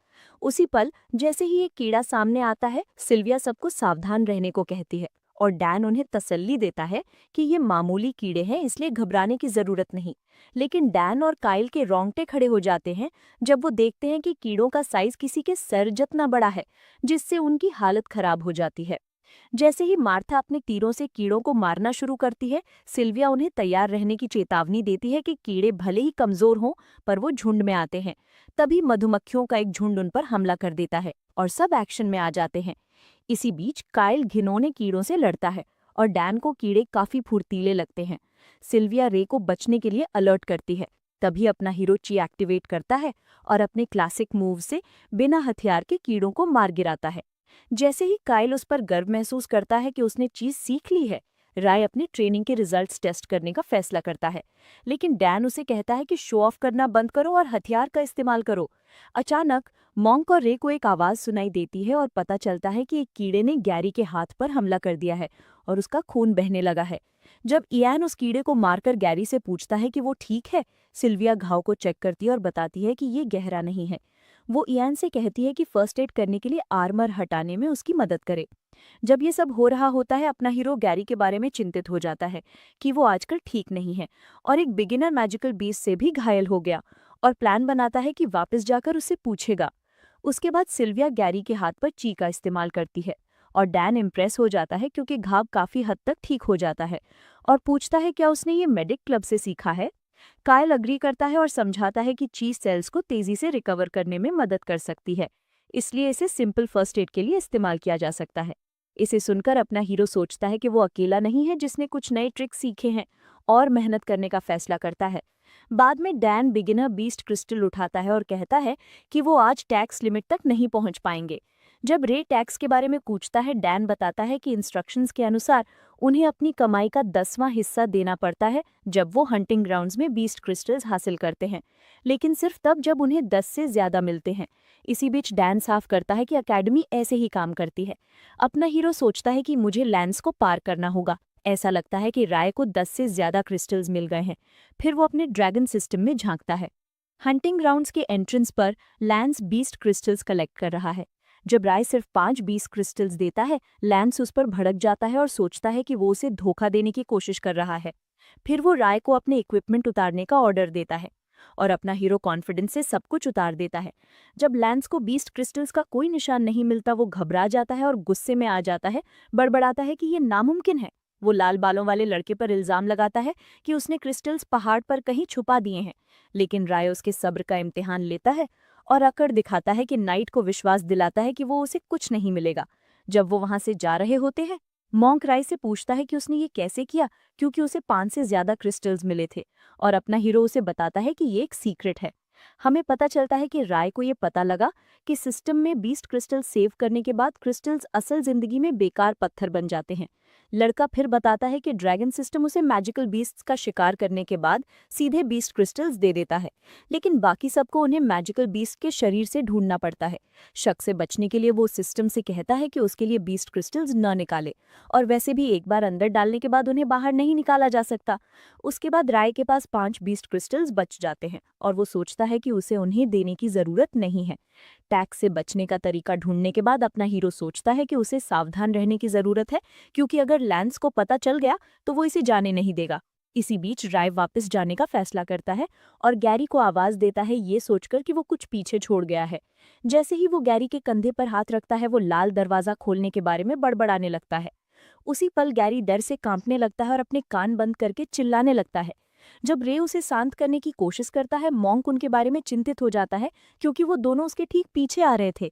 उसी पल जैसे ही एक कीड़ा सामने आता है, सिल्विया सबको सावधान रहने को कहती है और डैन उन्हें तसल्ली देता है कि ये मामूली कीड़े हैं, इसलिए घबराने की जरूरत नहीं। लेकिन डैन और काइल के रोंगटे खड़े हो जाते हैं जब वो देखते हैं कि कीड़ों का साइज किसी के सर जितना बड़ा है, जिससे उनकी हालत खराब हो जाती है। जैसे ही मार्था अपने तीरों से कीड़ों को मारना शुरू करती है, सिल्विया उन्हें तैयार रहने की चेतावनी देती है कि कीड़े भले ही कमजोर हों पर वो झुंड में आते हैं। तभी मधुमक्खियों का एक झुंड उन पर हमला कर देता है और सब एक्शन में आ जाते हैं। इसी बीच काइल घिनौने कीड़ों से लड़ता है और डैन को कीड़े काफी फुर्तीले लगते हैं। सिल्विया रे को बचने के लिए अलर्ट करती है। तभी अपना हीरो ची एक्टिवेट करता है और अपने क्लासिक मूव से बिना हथियार के कीड़ों को मार गिराता है। जैसे ही काइल उस पर गर्व महसूस करता है कि उसने चीज सीख ली है, राय अपनी ट्रेनिंग के रिजल्ट्स टेस्ट करने का फैसला करता है। लेकिन डैन उसे कहता है कि शो ऑफ करना बंद करो और हथियार का इस्तेमाल करो। अचानक मॉन्क और रे को एक आवाज सुनाई देती है और पता चलता है कि एक कीड़े ने गैरी के हाथ पर हमला कर दिया है और उसका खून बहने लगा है। जब इयान उस कीड़े को मारकर गैरी से पूछता है कि वो ठीक है, सिल्विया घाव को चेक करती है और बताती है कि ये गहरा नहीं है। वो इयान से कहती है कि फर्स्ट एड करने के लिए आर्मर हटाने में उसकी मदद करे। जब ये सब हो रहा होता है, अपना हीरो गैरी के बारे में चिंतित हो जाता है कि वो आजकल ठीक नहीं है और एक बिगिनर मैजिकल बीस्ट से भी घायल हो गया, और प्लान बनाता है कि वापस जाकर उससे पूछेगा। उसके बाद सिल्विया गैरी के हाथ पर ची का इस्तेमाल करती है और डैन इम्प्रेस हो जाता है क्योंकि घाव काफी हद तक ठीक हो जाता है और पूछता है क्या उसने ये मेडिक क्लब से सीखा है। कायल अग्री करता है और समझाता है कि चीज सेल्स को तेजी से रिकवर करने में मदद कर सकती है, इसलिए इसे सिंपल फर्स्ट एड के लिए इस्तेमाल किया जा सकता है। इसे सुनकर अपना हीरो सोचता है कि वो अकेला नहीं है जिसने कुछ नए ट्रिक्स सीखे हैं, और मेहनत करने का फैसला करता है। बाद में डैन बिगिनर बीस्ट क्रिस्टल उठाता है और कहता है कि वो आज टैक्स लिमिट तक नहीं पहुंच पाएंगे। जब रे टैक्स के बारे में पूछता है, डैन बताता है कि इंस्ट्रक्शंस के अनुसार उन्हें अपनी कमाई का 10वां हिस्सा देना पड़ता है जब वो हंटिंग ग्राउंड्स में बीस्ट क्रिस्टल्स हासिल करते हैं, लेकिन सिर्फ तब जब उन्हें 10 से ज्यादा मिलते हैं। इसी बीच डैन साफ करता है कि अकेडमी ऐसे ही काम करती है। अपना हीरो सोचता है कि मुझे लैंस को पार करना होगा। ऐसा लगता है कि राय को 10 से ज्यादा क्रिस्टल्स मिल गए हैं। फिर वो अपने ड्रैगन सिस्टम में झांकता है। हंटिंग ग्राउंड्स के एंट्रेंस पर लैंस बीस्ट क्रिस्टल्स कलेक्ट कर रहा है। जब राय सिर्फ 5 बीस्ट क्रिस्टल्स देता है, लैंस उस पर भड़क जाता है और सोचता है कि वो उसे धोखा देने की कोशिश कर रहा है। फिर वो राय को अपने इक्विपमेंट उतारने का ऑर्डर देता है और अपना हीरो कॉन्फिडेंस से सब कुछ उतार देता है। जब लैंस को बीस्ट क्रिस्टल्स का कोई निशान नहीं मिलता, वो घबरा जाता है और गुस्से में आ जाता है, बड़बड़ाता है कि ये नामुमकिन है। वो लाल बालों वाले लड़के पर इल्जाम लगाता है कि उसने क्रिस्टल्स पहाड़ पर कहीं छुपा दिए हैं, लेकिन राय उसके सब्र का इम्तिहान लेता है और अकड़ दिखाता है कि नाइट को विश्वास दिलाता है कि वो उसे कुछ नहीं मिलेगा। जब वो वहां से जा रहे होते हैं, मॉन्क राय से पूछता है कि उसने ये कैसे किया, क्योंकि उसे 5 से ज्यादा क्रिस्टल्स मिले थे, और अपना हीरो उसे बताता है कि ये एक सीक्रेट है। हमें पता चलता है कि राय को ये पता लगा कि सिस्टम में बीस्ट क्रिस्टल सेव करने के बाद क्रिस्टल्स असल जिंदगी में बेकार पत्थर बन जाते हैं। लड़का फिर बताता है कि ड्रैगन सिस्टम उसे मैजिकल बीस्ट्स का शिकार करने के बाद सीधे बीस्ट क्रिस्टल्स दे देता है, लेकिन बाकी सबको उन्हें मैजिकल बीस्ट के शरीर से ढूंढना पड़ता है। शक से बचने के लिए वो सिस्टम से कहता है कि उसके लिए बीस्ट क्रिस्टल्स न निकाले, और वैसे भी एक बार अंदर डालने के बाद उन्हें बाहर नहीं निकाला जा सकता। उसके बाद राय के पास 5 बीस्ट क्रिस्टल्स बच जाते हैं और वो सोचता है कि उसे उन्हें देने की जरूरत नहीं है। टैक्स से बचने का तरीका ढूंढने के बाद अपना हीरो सोचता है कि उसे सावधान रहने की जरूरत है, क्योंकि अगर लैंस को पता चल गया तो वो इसे जाने नहीं देगा। इसी बीच राय वापस जाने का फैसला करता है और गैरी को आवाज देता है, ये सोचकर कि वो कुछ पीछे छोड़ गया है। जैसे ही वो गैरी के कंधे पर हाथ रखता है, वो लाल दरवाजा खोलने के बारे में बड़बड़ाने लगता है। उसी पल गैरी डर से कांपने लगता है और अपने कान बंद करके चिल्लाने लगता है। जब रे उसे शांत करने की कोशिश करता है, मॉन्क उनके बारे में चिंतित हो जाता है क्योंकि वो दोनों उसके ठीक पीछे आ रहे थे।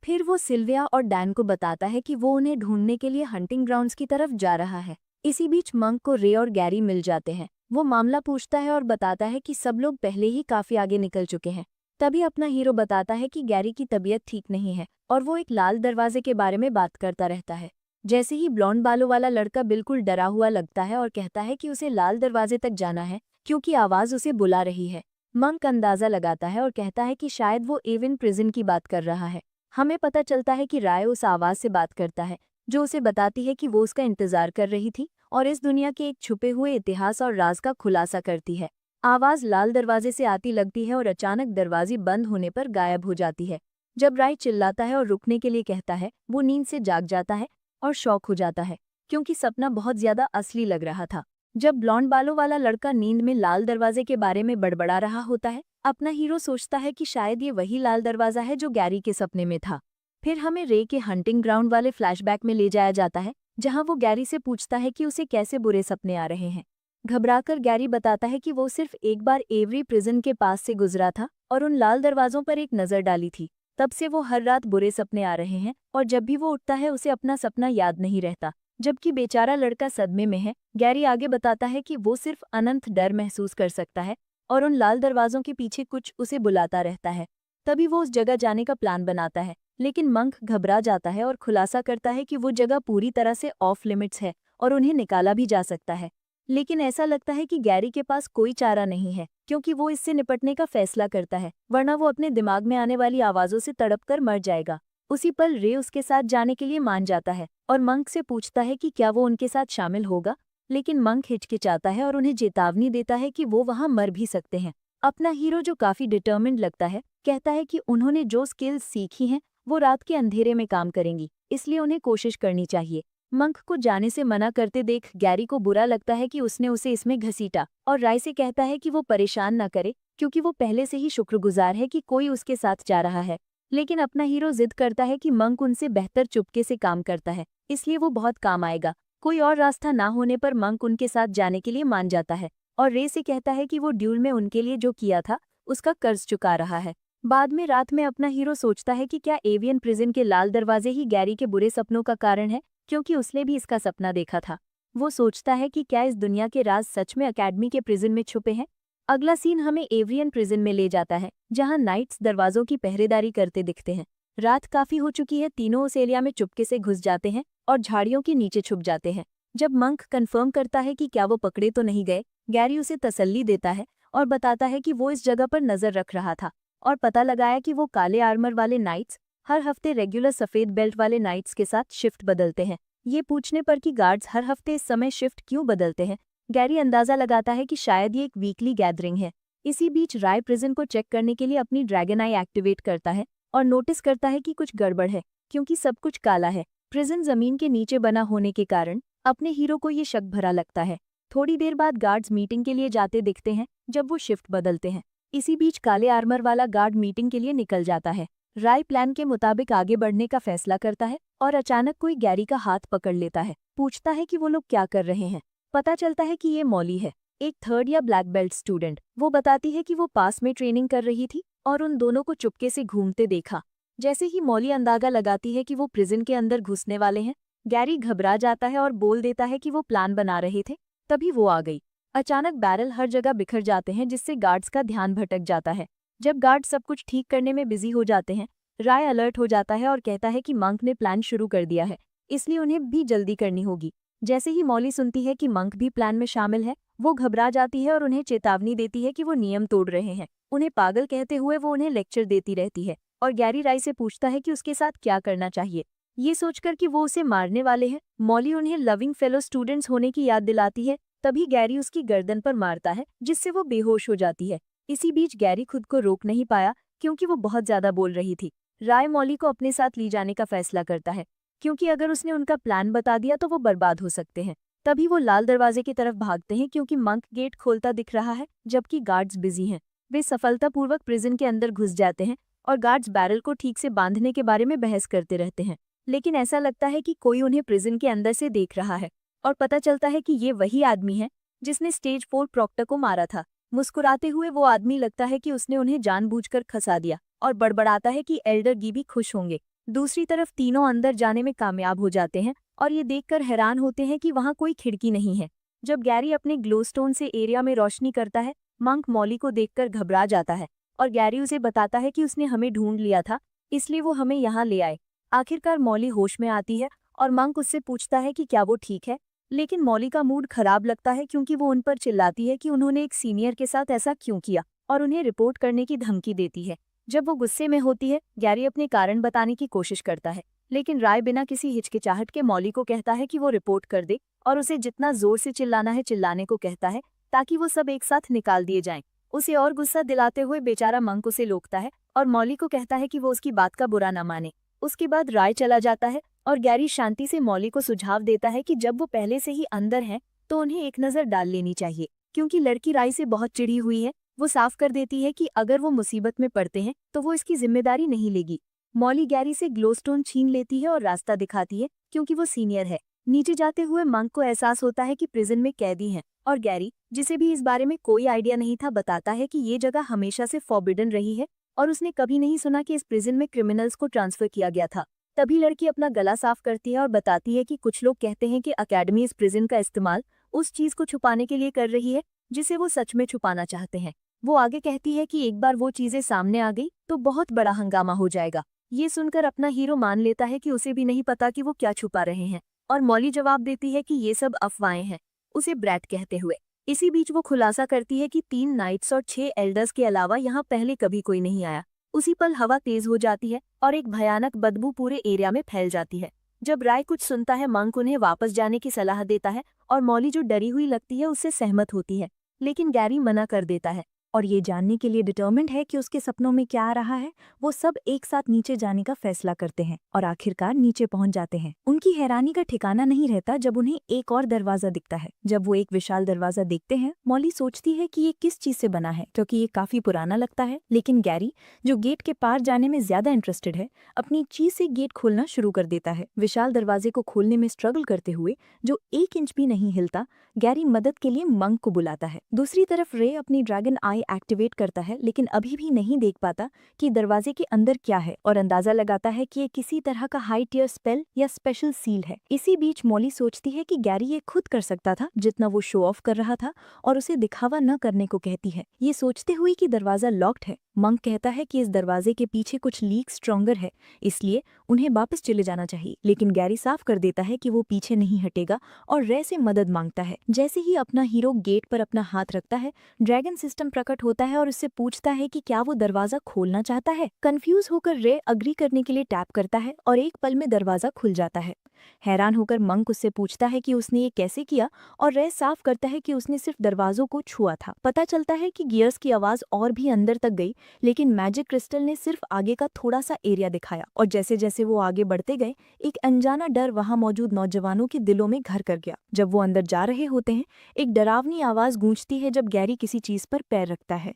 फिर वो सिल्विया और डैन को बताता है कि वो उन्हें ढूंढने के लिए हंटिंग ग्राउंड्स की तरफ जा रहा है। इसी बीच मंक को रे और गैरी मिल जाते हैं। वो मामला पूछता है और बताता है कि सब लोग पहले ही काफी आगे निकल चुके हैं तभी अपना हीरो बताता है कि गैरी की तबीयत ठीक नहीं है और वो एक लाल दरवाजे के बारे में बात करता रहता है। जैसे ही ब्लॉन्ड बालों वाला लड़का बिल्कुल डरा हुआ लगता है और कहता है कि उसे लाल दरवाजे तक जाना है क्योंकि आवाज उसे बुला रही है। मंक अंदाजा लगाता है और कहता है कि शायद वो एवन प्रिजन की बात कर रहा है। हमें पता चलता है कि राय उस आवाज से बात करता है जो उसे बताती है कि वो उसका इंतजार कर रही थी और इस दुनिया के एक छुपे हुए इतिहास और राज का खुलासा करती है। आवाज लाल दरवाजे से आती लगती है और अचानक दरवाजे बंद होने पर गायब हो जाती है। जब राय चिल्लाता है और रुकने के लिए कहता है, वो नींद से जाग जाता है और शॉक हो जाता है क्योंकि सपना बहुत ज्यादा असली लग रहा था। जब ब्लॉन्ड बालों वाला लड़का नींद में लाल दरवाजे के बारे में बड़बड़ा रहा होता है, अपना हीरो सोचता है कि शायद ये वही लाल दरवाजा है जो गैरी के सपने में था। फिर हमें रे के हंटिंग ग्राउंड वाले फ्लैशबैक में ले जाया जाता है जहां वो गैरी से पूछता है कि उसे कैसे बुरे सपने आ रहे हैं। घबराकर गैरी बताता है कि वो सिर्फ एक बार एवरी प्रिजन के पास से गुजरा था और उन लाल दरवाजों पर एक नजर डाली थी। तब से वो हर रात बुरे सपने आ रहे हैं और जब भी वो उठता है उसे अपना सपना याद नहीं रहता, जबकि बेचारा लड़का सदमे में है। गैरी आगे बताता है कि वो सिर्फ अनंत डर महसूस कर सकता है और उन लाल दरवाजों के पीछे कुछ उसे बुलाता रहता है। तभी वो उस जगह जाने का प्लान बनाता है, लेकिन मंक घबरा जाता है और खुलासा करता है कि वो जगह पूरी तरह से ऑफ लिमिट्स है और उन्हें निकाला भी जा सकता है। लेकिन ऐसा लगता है कि गैरी के पास कोई चारा नहीं है क्योंकि वो इससे निपटने का फैसला करता है, वरना वो अपने दिमाग में आने वाली आवाजों से तड़पकर मर जाएगा। उसी पल रे उसके साथ जाने के लिए मान जाता है और मंक से पूछता है कि क्या वो उनके साथ शामिल होगा, लेकिन मंक हिचकिचाता है और उन्हें चेतावनी देता है कि वो वहां मर भी सकते हैं। अपना हीरो, जो काफी डिटर्मिन्ड लगता है, कहता है कि उन्होंने जो स्किल्स सीखी हैं वो रात के अंधेरे में काम करेंगी, इसलिए उन्हें कोशिश करनी चाहिए। मंक को जाने से मना करते देख गैरी को बुरा लगता है कि उसने उसे इसमें घसीटा और राय से कहता है कि वो परेशान न करे क्योंकि वो पहले से ही शुक्रगुजार है कि कोई उसके साथ जा रहा है। लेकिन अपना हीरो जिद करता है कि मंक उनसे बेहतर चुपके से काम करता है, इसलिए वो बहुत काम आएगा। कोई और रास्ता ना होने पर मंक उनके साथ जाने के लिए मान जाता है और रे से कहता है कि वो ड्यूल में उनके लिए जो किया था उसका कर्ज चुका रहा है। बाद में रात में अपना हीरो सोचता है कि क्या एवियन प्रिजन के लाल दरवाजे ही गैरी के बुरे सपनों का कारण है, क्योंकि उसने भी इसका सपना देखा था। वो सोचता है कि क्या इस दुनिया के राज सच में अकेडमी के प्रिजन में छुपे हैं। अगला सीन हमें एवियन प्रिजन में ले जाता है जहां नाइट्स दरवाजों की पहरेदारी करते दिखते हैं। रात काफी हो चुकी है, तीनों उस एरिया में चुपके से घुस जाते हैं और झाड़ियों के नीचे छुप जाते हैं। जब मंक कंफर्म करता है कि क्या वो पकड़े तो नहीं गए, गैरी उसे तसल्ली देता है और बताता है कि वो इस जगह पर नजर रख रहा था और पता लगाया कि वो काले आर्मर वाले नाइट्स हर हफ्ते रेगुलर सफेद बेल्ट वाले नाइट्स के साथ शिफ्ट बदलते हैं। ये पूछने पर कि गार्ड्स हर हफ्ते इस समय शिफ्ट क्यों बदलते हैं, गैरी अंदाजा लगाता है कि शायद ये एक वीकली गैदरिंग है। इसी बीच राय प्रिजन को चेक करने के लिए अपनी ड्रैगन आई एक्टिवेट करता है और नोटिस करता है कि कुछ गड़बड़ है क्योंकि सब कुछ काला है। प्रिजन जमीन के नीचे बना होने के कारण अपने हीरो को ये शक भरा लगता है। थोड़ी देर बाद गार्ड्स मीटिंग के लिए जाते दिखते हैं जब वो शिफ्ट बदलते हैं। इसी बीच काले आर्मर वाला गार्ड मीटिंग के लिए निकल जाता है। राय प्लान के मुताबिक आगे बढ़ने का फैसला करता है और अचानक कोई गैरी का हाथ पकड़ लेता है, पूछता है कि वो लोग क्या कर रहे हैं। पता चलता है कि ये मॉली है, एक थर्ड या ब्लैक बेल्ट स्टूडेंट। वो बताती है कि वो पास में ट्रेनिंग कर रही थी और उन दोनों को चुपके से घूमते देखा। जैसे ही मॉली अंदाजा लगाती है कि वो प्रिजन के अंदर घुसने वाले हैं, गैरी घबरा जाता है और बोल देता है कि वो प्लान बना रहे थे। तभी वो आ गई। अचानक बैरल हर जगह बिखर जाते हैं जिससे गार्ड्स का ध्यान भटक जाता है। जब गार्ड सब कुछ ठीक करने में बिजी हो जाते हैं, राय अलर्ट हो जाता है और कहता है कि मंक ने प्लान शुरू कर दिया है, इसलिए उन्हें भी जल्दी करनी होगी। जैसे ही मॉली सुनती है कि मंक भी प्लान में शामिल है, वो घबरा जाती है और उन्हें चेतावनी देती है कि वो नियम तोड़ रहे हैं। उन्हें पागल कहते हुए वो उन्हें लेक्चर देती रहती है और गैरी राय से पूछता है कि उसके साथ क्या करना चाहिए। ये सोचकर कि वो उसे मारने वाले हैं, मॉली उन्हें लविंग फेलो स्टूडेंट्स होने की याद दिलाती है। तभी गैरी उसकी गर्दन पर मारता है जिससे वो बेहोश हो जाती है। इसी बीच गैरी खुद को रोक नहीं पाया क्योंकि वो बहुत ज्यादा बोल रही थी। राय मॉली को अपने साथ ले जाने का फैसला करता है क्योंकि अगर उसने उनका प्लान बता दिया तो वो बर्बाद हो सकते हैं। तभी वो लाल दरवाजे की तरफ भागते हैं क्योंकि मंक गेट खोलता दिख रहा है जबकि गार्ड्स बिजी हैं। वे सफलतापूर्वक प्रिजन के अंदर घुस जाते हैं और गार्ड्स बैरल को ठीक से बांधने के बारे में बहस करते रहते हैं, लेकिन ऐसा लगता है कि कोई उन्हें प्रिजन के अंदर से देख रहा है और पता चलता है कि ये वही आदमी है जिसने स्टेज 4 प्रॉक्टर को मारा था। मुस्कुराते हुए वो आदमी लगता है कि उसने उन्हें जानबूझकर खसा दिया और बड़बड़ाता है कि एल्डर गी भी खुश होंगे। दूसरी तरफ तीनों अंदर जाने में कामयाब हो जाते हैं और ये देखकर हैरान होते हैं कि वहां कोई खिड़की नहीं है। जब गैरी अपने ग्लोस्टोन से एरिया में रोशनी करता है, मंक मॉली को देखकर घबरा जाता है और गैरी उसे बताता है कि उसने हमें ढूंढ लिया था, इसलिए वो हमें यहाँ ले आए। आखिरकार मॉली होश में आती है और मंक उससे पूछता है कि क्या वो ठीक है, लेकिन मॉली का मूड खराब लगता है क्योंकि वो उन पर चिल्लाती है कि उन्होंने एक सीनियर के साथ ऐसा क्यों किया और उन्हें रिपोर्ट करने की धमकी देती है। जब वो गुस्से में होती है, गैरी अपने कारण बताने की कोशिश करता है, लेकिन राय बिना किसी हिचकिचाहट के मॉली को कहता है कि वो रिपोर्ट कर दे और उसे जितना जोर से चिल्लाना है चिल्लाने को कहता है, ताकि वो सब एक साथ निकाल दिए जाएं। उसे और गुस्सा दिलाते हुए बेचारा मंक उसे रोकता है और मॉली को कहता है कि वो उसकी बात का बुरा न माने। उसके बाद राय चला जाता है और गैरी शांति से मॉली को सुझाव देता है कि जब वो पहले से ही अंदर हैं तो उन्हें एक नज़र डाल लेनी चाहिए, क्योंकि लड़की राय से बहुत चिढ़ी हुई है। वो साफ कर देती है कि अगर वो मुसीबत में पड़ते हैं तो वो इसकी जिम्मेदारी नहीं लेगी। मॉली गैरी से ग्लोस्टोन छीन लेती है और रास्ता दिखाती है, क्योंकि वो सीनियर है। नीचे जाते हुए मंक को एहसास होता है कि प्रिजन में कैदी हैं और गैरी, जिसे भी इस बारे में कोई आइडिया नहीं था, बताता है कि ये जगह हमेशा से फॉरबिडन रही है और उसने कभी नहीं सुना कि इस प्रिजन में क्रिमिनल्स को ट्रांसफर किया गया था। तभी लड़की अपना गला साफ करती है और बताती है कि कुछ लोग कहते हैं कि अकेडमी इस प्रिजन का इस्तेमाल उस चीज को छुपाने के लिए कर रही है जिसे वो सच में छुपाना चाहते हैं। वो आगे कहती है कि एक बार वो चीजें सामने आ गई तो बहुत बड़ा हंगामा हो जाएगा। ये सुनकर अपना हीरो मान लेता है कि उसे भी नहीं पता कि वो क्या छुपा रहे हैं, और मॉली जवाब देती है कि ये सब अफवाहें हैं, उसे ब्रैट कहते हुए। इसी बीच वो खुलासा करती है कि 3 नाइट्स और 6 एल्डर्स के अलावा यहाँ पहले कभी कोई नहीं आया। उसी पल हवा तेज हो जाती है और एक भयानक बदबू पूरे एरिया में फैल जाती है। जब राय कुछ सुनता है, मंक उन्हें वापस जाने की सलाह देता है और मॉली जो डरी हुई लगती है उससे सहमत होती है, लेकिन गैरी मना कर देता है और ये जानने के लिए डिटर्मिन्ड है कि उसके सपनों में क्या आ रहा है। वो सब एक साथ नीचे जाने का फैसला करते हैं और आखिरकार नीचे पहुंच जाते हैं। उनकी हैरानी का ठिकाना नहीं रहता जब उन्हें एक और दरवाजा दिखता है। जब वो एक विशाल दरवाजा देखते हैं, मॉली सोचती है कि ये किस चीज से बना है, क्योंकि ये काफी पुराना लगता है। लेकिन गैरी, जो गेट के पार जाने में ज्यादा इंटरेस्टेड है, अपनी चीज से गेट खोलना शुरू कर देता है। विशाल दरवाजे को खोलने में स्ट्रगल करते हुए, जो 1 इंच भी नहीं हिलता, गैरी मदद के लिए मंक को बुलाता है। दूसरी तरफ रे अपनी ड्रैगन आई एक्टिवेट करता है, लेकिन अभी भी नहीं देख पाता कि दरवाजे के अंदर क्या है, और अंदाजा लगाता है कि ये किसी तरह का हाई टियर स्पेल या स्पेशल सील है। इसी बीच मॉली सोचती है कि गैरी ये खुद कर सकता था जितना वो शो ऑफ कर रहा था, और उसे दिखावा न करने को कहती है। ये सोचते हुए कि दरवाजा लॉक्ड है, मंक कहता है कि इस दरवाजे के पीछे कुछ लीक स्ट्रॉन्गर है, इसलिए उन्हें वापस चले जाना चाहिए। लेकिन गैरी साफ कर देता है कि वो पीछे नहीं हटेगा और रे से मदद मांगता है। जैसे ही अपना हीरो गेट पर अपना हाथ रखता है, ड्रैगन सिस्टम प्रकट होता है और उससे पूछता है कि क्या वो दरवाजा खोलना चाहता है। कंफ्यूज होकर रे अग्री करने के लिए टैप करता है और एक पल में दरवाजा खुल जाता है। हैरान होकर मंक उससे पूछता है कि उसने ये कैसे किया, और रे साफ करता है कि उसने सिर्फ दरवाजों को छुआ था। पता चलता है कि गियर्स की आवाज और भी अंदर तक गई, लेकिन मैजिक क्रिस्टल ने सिर्फ आगे का थोड़ा सा एरिया दिखाया, और जैसे जैसे वो आगे बढ़ते गए, एक अनजाना डर वहां मौजूद नौजवानों के दिलों में घर कर गया। जब वो अंदर जा रहे होते हैं, एक डरावनी आवाज गूंजती है जब गैरी किसी चीज पर पैर रखता है।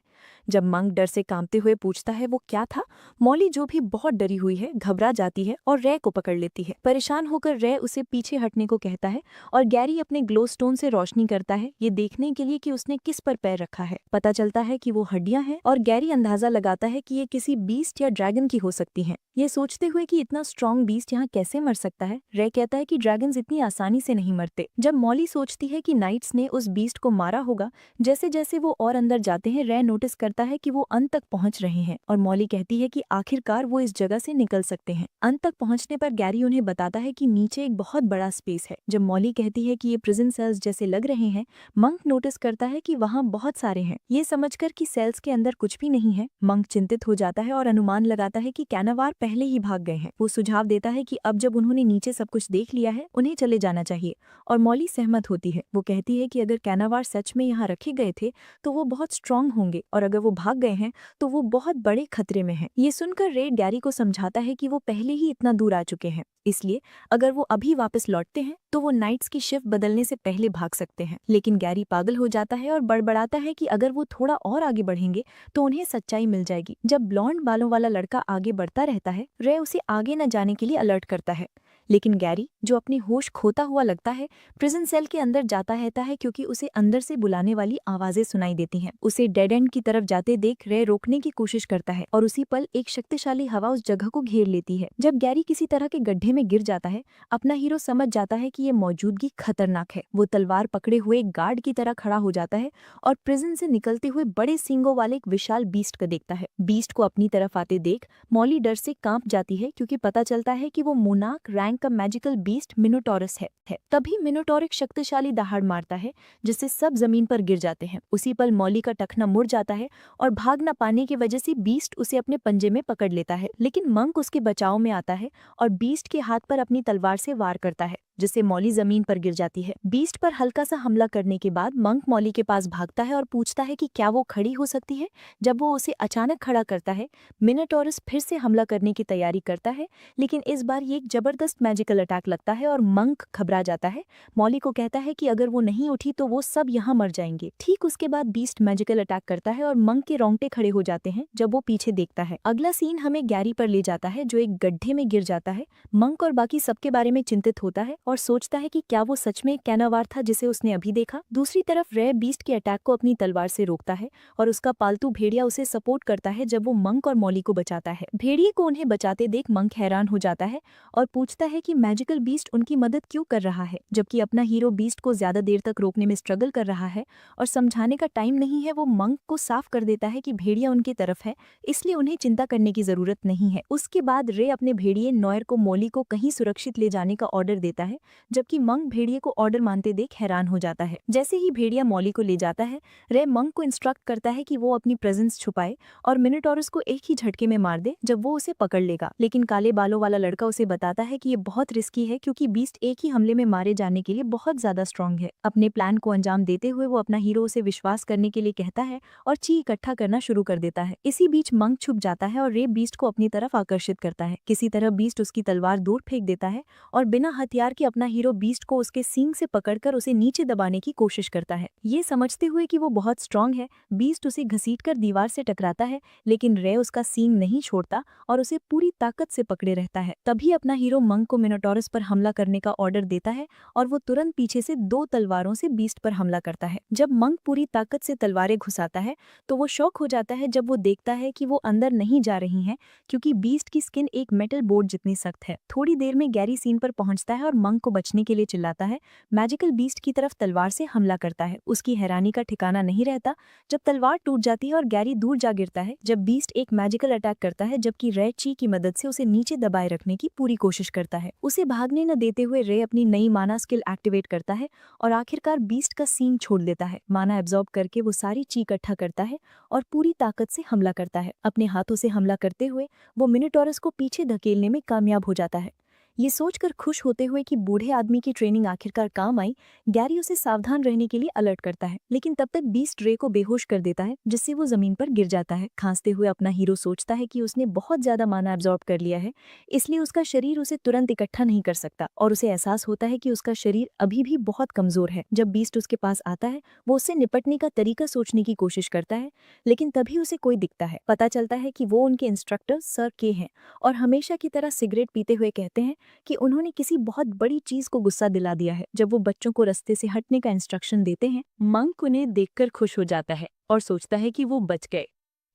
जब मंक डर से कांपते हुए पूछता है वो क्या था, मॉली, जो भी बहुत डरी हुई है, घबरा जाती है और रे को पकड़ लेती है। परेशान होकर रे उसे पीछे हटने को कहता है और गैरी अपने ग्लो स्टोन से रोशनी करता है, ये देखने के लिए कि उसने किस पर पैर रखा है। पता चलता है कि वो हड्डियां हैं, और गैरी अंदाजा लगाता है कि ये किसी बीस्ट या ड्रैगन की हो सकती हैं। ये सोचते हुए कि इतना स्ट्रॉन्ग बीस्ट यहाँ कैसे मर सकता है, रे कहता है कि ड्रैगन्स इतनी आसानी से नहीं मरते। जब मॉली सोचती है कि नाइट्स ने उस बीस्ट को मारा होगा, जैसे जैसे वो और अंदर जाते हैं, रे नोटिस करता है कि वो अंत तक पहुंच रहे हैं, और मॉली कहती है कि आखिरकार वो इस जगह से निकल सकते हैं। अंत तक पहुंचने पर गैरी उन्हें बताता है कि नीचे एक बहुत बड़ा स्पेस है। जब मॉली कहती है कि ये प्रिजन सेल्स जैसे लग रहे हैं, मंक नोटिस करता है कि वहाँ बहुत सारे हैं। ये समझकर कि सेल्स के अंदर कुछ भी नहीं है, मंक चिंतित हो जाता है और अनुमान लगाता है कि कैनावार पहले ही भाग गए हैं। वो सुझाव देता है कि अब जब उन्होंने नीचे सब कुछ देख लिया है, उन्हें चले जाना चाहिए, और मॉली सहमत होती है। वो कहती है कि अगर कैनावार सच में यहाँ रखे गए थे तो वो बहुत स्ट्रांग होंगे, और अगर वो भाग गए हैं तो वो बहुत बड़े खतरे में हैं। ये सुनकर रे गैरी को समझाता है कि वो पहले ही इतना दूर आ चुके हैं, इसलिए अगर वो अभी वापस लौटते हैं तो वो नाइट्स की शिफ्ट बदलने से पहले भाग सकते हैं। लेकिन गैरी पागल हो जाता है और बड़बड़ाता है कि अगर वो थोड़ा और आगे बढ़ेंगे तो उन्हें सच्चाई मिल जाएगी। जब ब्लॉन्ड बालों वाला लड़का आगे बढ़ता रहता है, रे उसे आगे न जाने के लिए अलर्ट करता है, लेकिन गैरी, जो अपनी होश खोता हुआ लगता है, प्रिजन सेल के अंदर जाता रहता है क्योंकि उसे अंदर से बुलाने वाली आवाजें सुनाई देती हैं। उसे डेड एंड की तरफ जाते देख रे रोकने की कोशिश करता है और उसी पल एक शक्तिशाली हवा उस जगह को घेर लेती है। जब गैरी किसी तरह के गड्ढे में गिर जाता है, अपना हीरो समझ जाता है कि ये मौजूदगी खतरनाक है। वो तलवार पकड़े हुए एक गार्ड की तरह खड़ा हो जाता है और प्रिजन से निकलते हुए बड़े सींगों वाले एक विशाल बीस्ट को देखता है। बीस्ट को अपनी तरफ आते देख मॉली डर से कांप जाती है क्योंकि पता चलता है कि वो मोनार्क रैंक का मैजिकल बीस्ट मिनोटॉरस है। तभी मिनोटॉर एक शक्तिशाली दहाड़ मारता है जिससे सब जमीन पर गिर जाते हैं। उसी पल मॉली का टखना मुड़ जाता है और भाग न पाने की वजह से बीस्ट उसे अपने पंजे में पकड़ लेता है, लेकिन मंक उसके बचाव में आता है और बीस्ट के हाथ पर अपनी तलवार से वार करता है जिससे मॉली जमीन पर गिर जाती है। बीस्ट पर हल्का सा हमला करने के बाद मंक मॉली के पास भागता है और पूछता है कि क्या वो खड़ी हो सकती है। जब वो उसे अचानक खड़ा करता है, मिनोटॉरस फिर से हमला करने की तैयारी करता है, लेकिन इस बार ये एक जबरदस्त मैजिकल अटैक लगता है और मंक घबरा जाता है। मॉली को कहता है कि अगर वो नहीं उठी तो वो सब यहाँ मर जाएंगे। ठीक उसके बाद बीस्ट मैजिकल अटैक करता है और मंक के रोंगटे खड़े हो जाते हैं जब वो पीछे देखता है। अगला सीन हमें गैरी पर ले जाता है जो एक गड्ढे में गिर जाता है। मंक और बाकी सबके बारे में चिंतित होता है और सोचता है कि क्या वो सच में एक कैनावार था जिसे उसने अभी देखा। दूसरी तरफ रे बीस्ट के अटैक को अपनी तलवार से रोकता है और उसका पालतू भेड़िया उसे सपोर्ट करता है जब वो मंक और मॉली को बचाता है। भेड़िए को उन्हें बचाते देख मंक हैरान हो जाता है और पूछता है कि मैजिकल बीस्ट उनकी मदद क्यों कर रहा है, जबकि अपना हीरो बीस्ट को ज्यादा देर तक रोकने में स्ट्रगल कर रहा है और समझाने का टाइम नहीं है। वो मंक को साफ कर देता है कि भेड़िया उनकी तरफ है, इसलिए उन्हें चिंता करने की जरूरत नहीं है। उसके बाद रे अपने भेड़िए नॉयर को मॉली को कहीं सुरक्षित ले जाने का ऑर्डर देता है, जबकि मंक भेड़िए को ऑर्डर मानते देख हैरान हो जाता है। जैसे ही भेड़िया मॉली को ले जाता है, रे मंक को इंस्ट्रक्ट करता है कि वो अपनी प्रेजेंस छुपाए और मिनोटॉरस को एक ही झटके में मार दे जब वो उसे पकड़ लेगा। लेकिन काले बालों वाला लड़का उसे बताता है कि ये बहुत रिस्की है क्योंकि बीस्ट एक ही हमले में मारे जाने के लिए बहुत ज्यादा स्ट्रांग है। अपने प्लान को अंजाम देते हुए वो अपना हीरो उसे विश्वास करने के लिए कहता है और ची इकट्ठा करना शुरू कर देता है। इसी बीच मंक छुप जाता है और रे बीस्ट को अपनी तरफ आकर्षित करता है। किसी तरह बीस्ट उसकी तलवार दूर फेंक देता है और बिना हथियार के अपना हीरो बीस्ट को उसके सींग से पकड़कर उसे नीचे दबाने की कोशिश करता है। ये समझते हुए कि वो बहुत स्ट्रांग है, बीस्ट उसे घसीटकर दीवार से टकराता है, लेकिन रे उसका सींग नहीं छोड़ता और उसे पूरी ताकत से पकड़े रहता है। तभी अपना हीरो मंक को मिनोटॉरस पर हमला करने का ऑर्डर देता है और वो तुरंत पीछे से 2 तलवारों से बीस्ट पर हमला करता है। जब मंक पूरी ताकत से तलवारें घुसाता है तो वो शॉक हो जाता है जब वो देखता है कि वो अंदर नहीं जा रही हैं क्योंकि बीस्ट की स्किन एक मेटल बोर्ड जितनी सख्त है। थोड़ी देर में गैरी सीन पर पहुंचता है और मंक को बचने के लिए चिल्लाता है। मैजिकल बीस्ट की तरफ तलवार से हमला करता है। उसकी हैरानी का ठिकाना नहीं रहता जब तलवार टूट जाती है और गैरी दूर जा गिरता है जब बीस्ट एक मैजिकल अटैक करता है, जबकि रे ची की मदद से उसे नीचे दबाए रखने की पूरी कोशिश करता है। उसे भागने न देते हुए रे अपनी नई माना स्किल एक्टिवेट करता है और आखिरकार बीस्ट का सींग छोड़ देता है। माना एब्जॉर्ब करके वो सारी ची इकट्ठा करता है और पूरी ताकत से हमला करता है। अपने हाथों से हमला करते हुए वो मिनोटॉरस को पीछे धकेलने में कामयाब हो जाता है। ये सोचकर खुश होते हुए कि बूढ़े आदमी की ट्रेनिंग आखिरकार काम आई, गैरी उसे सावधान रहने के लिए अलर्ट करता है, लेकिन तब तक बीस्ट रे को बेहोश कर देता है जिससे वो जमीन पर गिर जाता है। खांसते हुए अपना हीरो सोचता है कि उसने बहुत ज्यादा माना एब्जॉर्ब कर लिया है, इसलिए उसका शरीर उसे तुरंत इकट्ठा नहीं कर सकता और उसे एहसास होता है कि उसका शरीर अभी भी बहुत कमजोर है। जब बीस्ट उसके पास आता है, वो उससे निपटने का तरीका सोचने की कोशिश करता है, लेकिन तभी उसे कोई दिखता है। पता चलता है कि वो उनके इंस्ट्रक्टर सर के हैं और हमेशा की तरह सिगरेट पीते हुए कहते हैं कि उन्होंने किसी बहुत बड़ी चीज को गुस्सा दिला दिया है। जब वो बच्चों को रास्ते से हटने का इंस्ट्रक्शन देते हैं, मंक उन्हें देखकर खुश हो जाता है और सोचता है कि वो बच गए।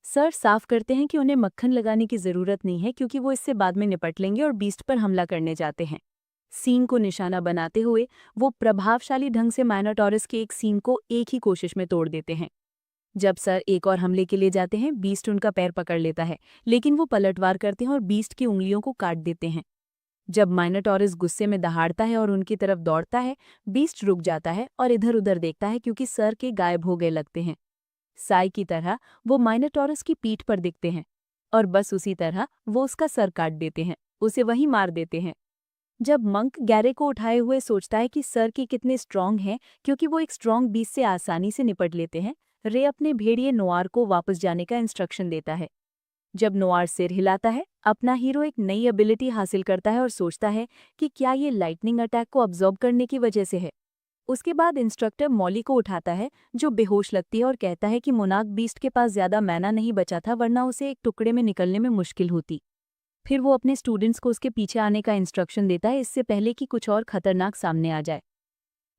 सर साफ करते हैं कि उन्हें मक्खन लगाने की जरूरत नहीं है क्योंकि वो इससे बाद में निपट लेंगे और बीस्ट पर हमला करने जाते हैं। सींग को निशाना बनाते हुए वो प्रभावशाली ढंग से माइनोटॉरस के एक सींग को एक ही कोशिश में तोड़ देते हैं। जब सर एक और हमले के लिए जाते हैं, बीस्ट उनका पैर पकड़ लेता है, लेकिन वो पलटवार करते हैं और बीस्ट की उंगलियों को काट देते हैं। जब माइनोटॉरस गुस्से में दहाड़ता है और उनकी तरफ दौड़ता है, बीस्ट रुक जाता है और इधर उधर देखता है क्योंकि सर के गायब हो गए लगते हैं। साई की तरह वो माइनोटॉरस की पीठ पर दिखते हैं और बस उसी तरह वो उसका सर काट देते हैं, उसे वहीं मार देते हैं। जब मंक गैरे को उठाए हुए सोचता है कि सर के कितने स्ट्रांग हैं क्योंकि वो एक स्ट्रांग बीस्ट से आसानी से निपट लेते हैं, रे अपने भेड़िए नोआर को वापस जाने का इंस्ट्रक्शन देता है। जब नोआर सिर हिलाता है, अपना हीरो एक नई एबिलिटी हासिल करता है और सोचता है कि क्या ये लाइटनिंग अटैक को अब्जॉर्ब करने की वजह से है। उसके बाद इंस्ट्रक्टर मॉली को उठाता है जो बेहोश लगती है और कहता है कि मोनार्क बीस्ट के पास ज्यादा मैना नहीं बचा था, वरना उसे एक टुकड़े में निकलने में मुश्किल होती। फिर वो अपने स्टूडेंट्स को उसके पीछे आने का इंस्ट्रक्शन देता है, इससे पहले कि कुछ और खतरनाक सामने आ जाए।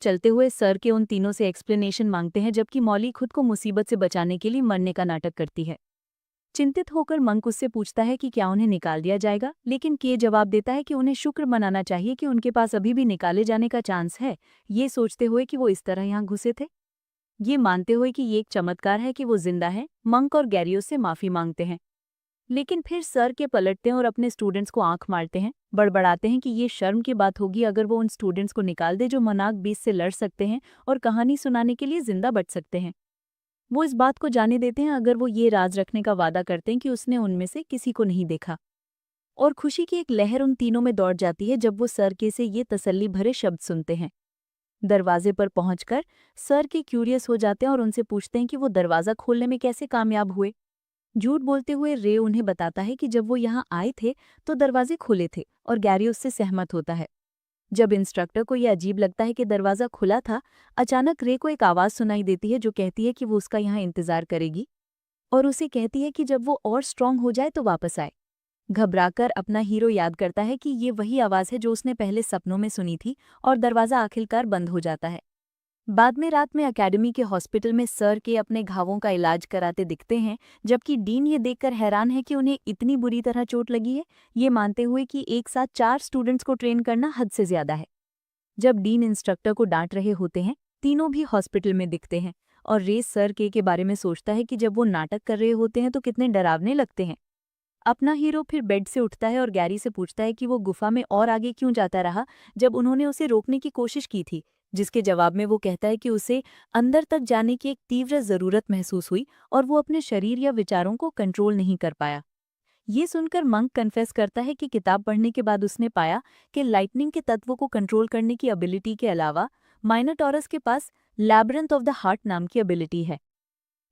चलते हुए सर के उन तीनों से एक्सप्लेनेशन मांगते हैं, जबकि मॉली खुद को मुसीबत से बचाने के लिए मरने का नाटक करती है। चिंतित होकर मंक उससे पूछता है कि क्या उन्हें निकाल दिया जाएगा, लेकिन के जवाब देता है कि उन्हें शुक्र मनाना चाहिए कि उनके पास अभी भी निकाले जाने का चांस है, ये सोचते हुए कि वो इस तरह यहाँ घुसे थे। ये मानते हुए कि ये एक चमत्कार है कि वो जिंदा है, मंक और गैरी उससे माफी मांगते हैं। लेकिन फिर सर के पलटते हैं और अपने स्टूडेंट्स को आंख मारते हैं, बड़बड़ाते हैं कि ये शर्म की बात होगी अगर वो उन स्टूडेंट्स को निकाल दे जो मनाक बीस से लड़ सकते हैं और कहानी सुनाने के लिए जिंदा बच सकते हैं। वो इस बात को जाने देते हैं अगर वो ये राज रखने का वादा करते हैं कि उसने उनमें से किसी को नहीं देखा। और खुशी की एक लहर उन तीनों में दौड़ जाती है जब वो सर के से ये तसल्ली भरे शब्द सुनते हैं। दरवाजे पर पहुंचकर सर के क्यूरियस हो जाते हैं और उनसे पूछते हैं कि वो दरवाज़ा खोलने में कैसे कामयाब हुए। झूठ बोलते हुए रे उन्हें बताता है कि जब वो यहाँ आए थे तो दरवाजे खुले थे और गैरी उससे सहमत होता है। जब इंस्ट्रक्टर को यह अजीब लगता है कि दरवाज़ा खुला था, अचानक रे को एक आवाज़ सुनाई देती है जो कहती है कि वो उसका यहाँ इंतज़ार करेगी और उसे कहती है कि जब वो और स्ट्रांग हो जाए तो वापस आए। घबराकर अपना हीरो याद करता है कि ये वही आवाज़ है जो उसने पहले सपनों में सुनी थी और दरवाज़ा आखिरकार बंद हो जाता है। बाद में रात में एकेडमी के हॉस्पिटल में सर के अपने घावों का इलाज कराते दिखते हैं, जबकि डीन ये देखकर हैरान है कि उन्हें इतनी बुरी तरह चोट लगी है, ये मानते हुए कि एक साथ 4 स्टूडेंट्स को ट्रेन करना हद से ज्यादा है। जब डीन इंस्ट्रक्टर को डांट रहे होते हैं, तीनों भी हॉस्पिटल में दिखते हैं और रे सर के बारे में सोचता है कि जब वो नाटक कर रहे होते हैं तो कितने डरावने लगते हैं। अपना हीरो फिर बेड से उठता है और गैरी से पूछता है कि वो गुफा में और आगे क्यों जाता रहा जब उन्होंने उसे रोकने की कोशिश की थी, जिसके जवाब में वो कहता है कि उसे अंदर तक जाने की एक तीव्र जरूरत महसूस हुई और वो अपने शरीर या विचारों को कंट्रोल नहीं कर पाया। ये सुनकर मंक कन्फेस करता है कि किताब पढ़ने के बाद उसने पाया कि लाइटनिंग के तत्वों को कंट्रोल करने की एबिलिटी के अलावा माइनोटॉरस के पास लैबिरिंथ ऑफ द हार्ट नाम की एबिलिटी है।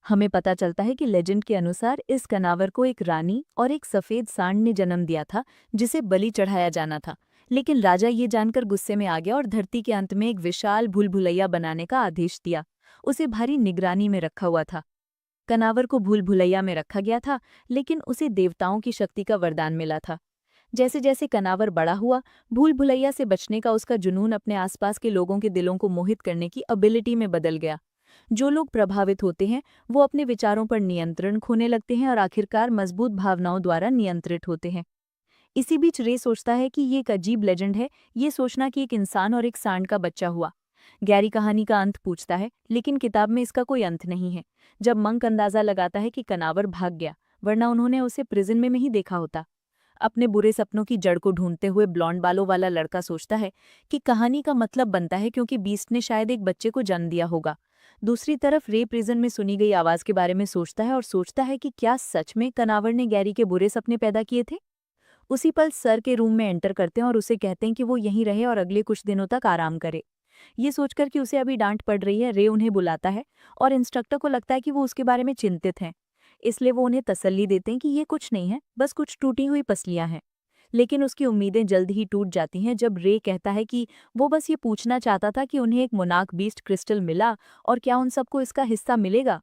हमें पता चलता है कि लेजेंड के अनुसार इस कनावर को एक रानी और एक सफेद सांड ने जन्म दिया था जिसे बलि चढ़ाया जाना था, लेकिन राजा ये जानकर गुस्से में आ गया और धरती के अंत में एक विशाल भूल भुलैया बनाने का आदेश दिया। उसे भारी निगरानी में रखा हुआ था। कनावर को भूल भुलैया में रखा गया था, लेकिन उसे देवताओं की शक्ति का वरदान मिला था। जैसे जैसे कनावर बड़ा हुआ, भूल भुलैया से बचने का उसका जुनून अपने आसपास के लोगों के दिलों को मोहित करने की एबिलिटी में बदल गया। जो लोग प्रभावित होते हैं वो अपने विचारों पर नियंत्रण खोने लगते हैं और आखिरकार मजबूत भावनाओं द्वारा नियंत्रित होते हैं। इसी बीच रे सोचता है कि ये एक अजीब लेजेंड है, ये सोचना कि एक इंसान और एक सांड का बच्चा हुआ। गैरी कहानी का अंत पूछता है, लेकिन किताब में इसका कोई अंत नहीं है। जब मंक अंदाजा लगाता है कि कनावर भाग गया, वरना उन्होंने उसे प्रिजन में ही देखा होता। अपने बुरे सपनों की जड़ को ढूंढते हुए ब्लॉन्ड बालों वाला लड़का सोचता है कि कहानी का मतलब बनता है क्योंकि बीस्ट ने शायद एक बच्चे को जन्म दिया होगा। दूसरी तरफ रे प्रिजन में सुनी गई आवाज के बारे में सोचता है और सोचता है कि क्या सच में कनावर ने गैरी के बुरे सपने पैदा किए थे। उसी पल सर के रूम में एंटर करते हैं और उसे कहते हैं कि वो यहीं रहे और अगले कुछ दिनों तक आराम करे। ये सोचकर कि उसे अभी डांट पड़ रही है, रे उन्हें बुलाता है और इंस्ट्रक्टर को लगता है कि वो उसके बारे में चिंतित हैं। इसलिए वो उन्हें तसल्ली देते हैं कि ये कुछ नहीं है, बस कुछ टूटी हुई पसलियां हैं। लेकिन उसकी उम्मीदें जल्द ही टूट जाती हैं जब रे कहता है कि वो बस ये पूछना चाहता था कि उन्हें एक मोनार्क बीस्ट क्रिस्टल मिला और क्या उन सबको इसका हिस्सा मिलेगा।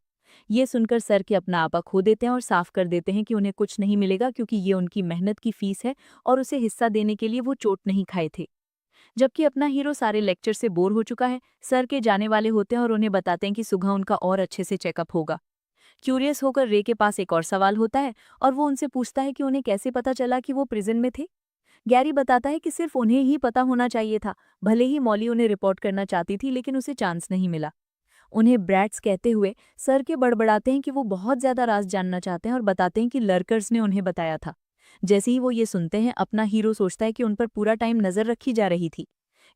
ये सुनकर सर के अपना आपा खो देते हैं और साफ कर देते हैं कि उन्हें कुछ नहीं मिलेगा क्योंकि ये उनकी मेहनत की फीस है और उसे हिस्सा देने के लिए वो चोट नहीं खाए थे। जबकि अपना हीरो सारे लेक्चर से बोर हो चुका है, सर के जाने वाले होते हैं और उन्हें बताते हैं कि सुबह उनका और अच्छे से चेकअप होगा। क्यूरियस होकर रे के पास एक और सवाल होता है और वो उनसे पूछता है कि उन्हें कैसे पता चला कि वो प्रिजन में थे। गैरी बताता है कि सिर्फ उन्हें ही पता होना चाहिए था, भले ही मॉली उन्हें रिपोर्ट करना चाहती थी लेकिन उसे चांस नहीं मिला। उन्हें ब्रैट्स कहते हुए सर के बड़बड़ाते हैं कि वो बहुत ज्यादा राज जानना चाहते हैं और बताते हैं कि लर्कर्स ने उन्हें बताया था। जैसे ही वो ये सुनते हैं, अपना हीरो सोचता है कि उन पर पूरा टाइम नजर रखी जा रही थी।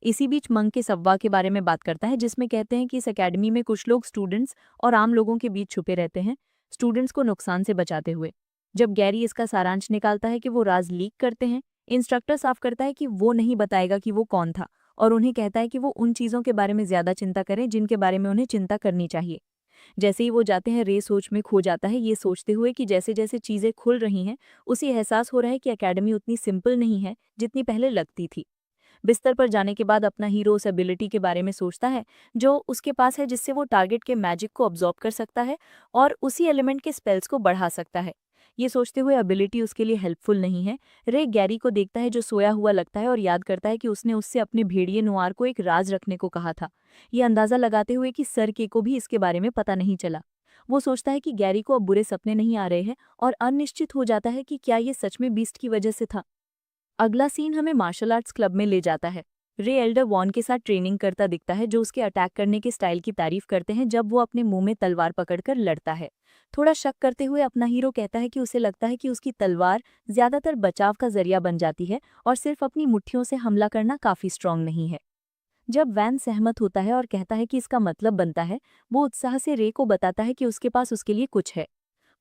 इसी बीच मंक के सव्वा के बारे में बात करता है जिसमें कहते हैं कि इस एकेडमी में कुछ लोग स्टूडेंट्स और आम लोगों के बीच छुपे रहते हैं, स्टूडेंट्स को नुकसान से बचाते हुए। जब गैरी इसका सारांश निकालता है कि वो राज लीक करते हैं, इंस्ट्रक्टर साफ करता है कि वो नहीं बताएगा कि वो कौन था और उन्हें कहता है कि वो उन चीज़ों के बारे में ज़्यादा चिंता करें जिनके बारे में उन्हें चिंता करनी चाहिए। जैसे ही वो जाते हैं, रे सोच में खो जाता है, ये सोचते हुए कि जैसे जैसे चीज़ें खुल रही हैं उसे एहसास हो रहा है कि एकेडमी उतनी सिंपल नहीं है जितनी पहले लगती थी। बिस्तर पर जाने के बाद अपना हीरो उस एबिलिटी के बारे में सोचता है जो उसके पास है, जिससे वो टारगेट के मैजिक को अब्जॉर्ब कर सकता है और उसी एलिमेंट के स्पेल्स को बढ़ा सकता है। ये सोचते हुए एबिलिटी उसके लिए हेल्पफुल नहीं है, रे गैरी को देखता है जो सोया हुआ लगता है और याद करता है कि उसने उससे अपने भेड़िए नुआर को एक राज रखने को कहा था। ये अंदाजा लगाते हुए कि सर के को भी इसके बारे में पता नहीं चला। वो सोचता है कि गैरी को अब बुरे सपने नहीं आ रहे हैं और अनिश्चित हो जाता है कि क्या ये सच में बीस्ट की वजह से था। अगला सीन हमें मार्शल आर्ट्स क्लब में ले जाता है। रे एल्डर वॉन के साथ ट्रेनिंग करता दिखता है जो उसके अटैक करने के स्टाइल की तारीफ करते हैं जब वो अपने मुंह में तलवार पकड़कर लड़ता है। थोड़ा शक करते हुए अपना हीरो कहता है कि उसे लगता है कि उसकी तलवार ज्यादातर बचाव का जरिया बन जाती है और सिर्फ अपनी मुट्ठियों से हमला करना काफी स्ट्रांग नहीं है। जब वैन सहमत होता है और कहता है कि इसका मतलब बनता है, वो उत्साह से रे को बताता है कि उसके पास उसके लिए कुछ है।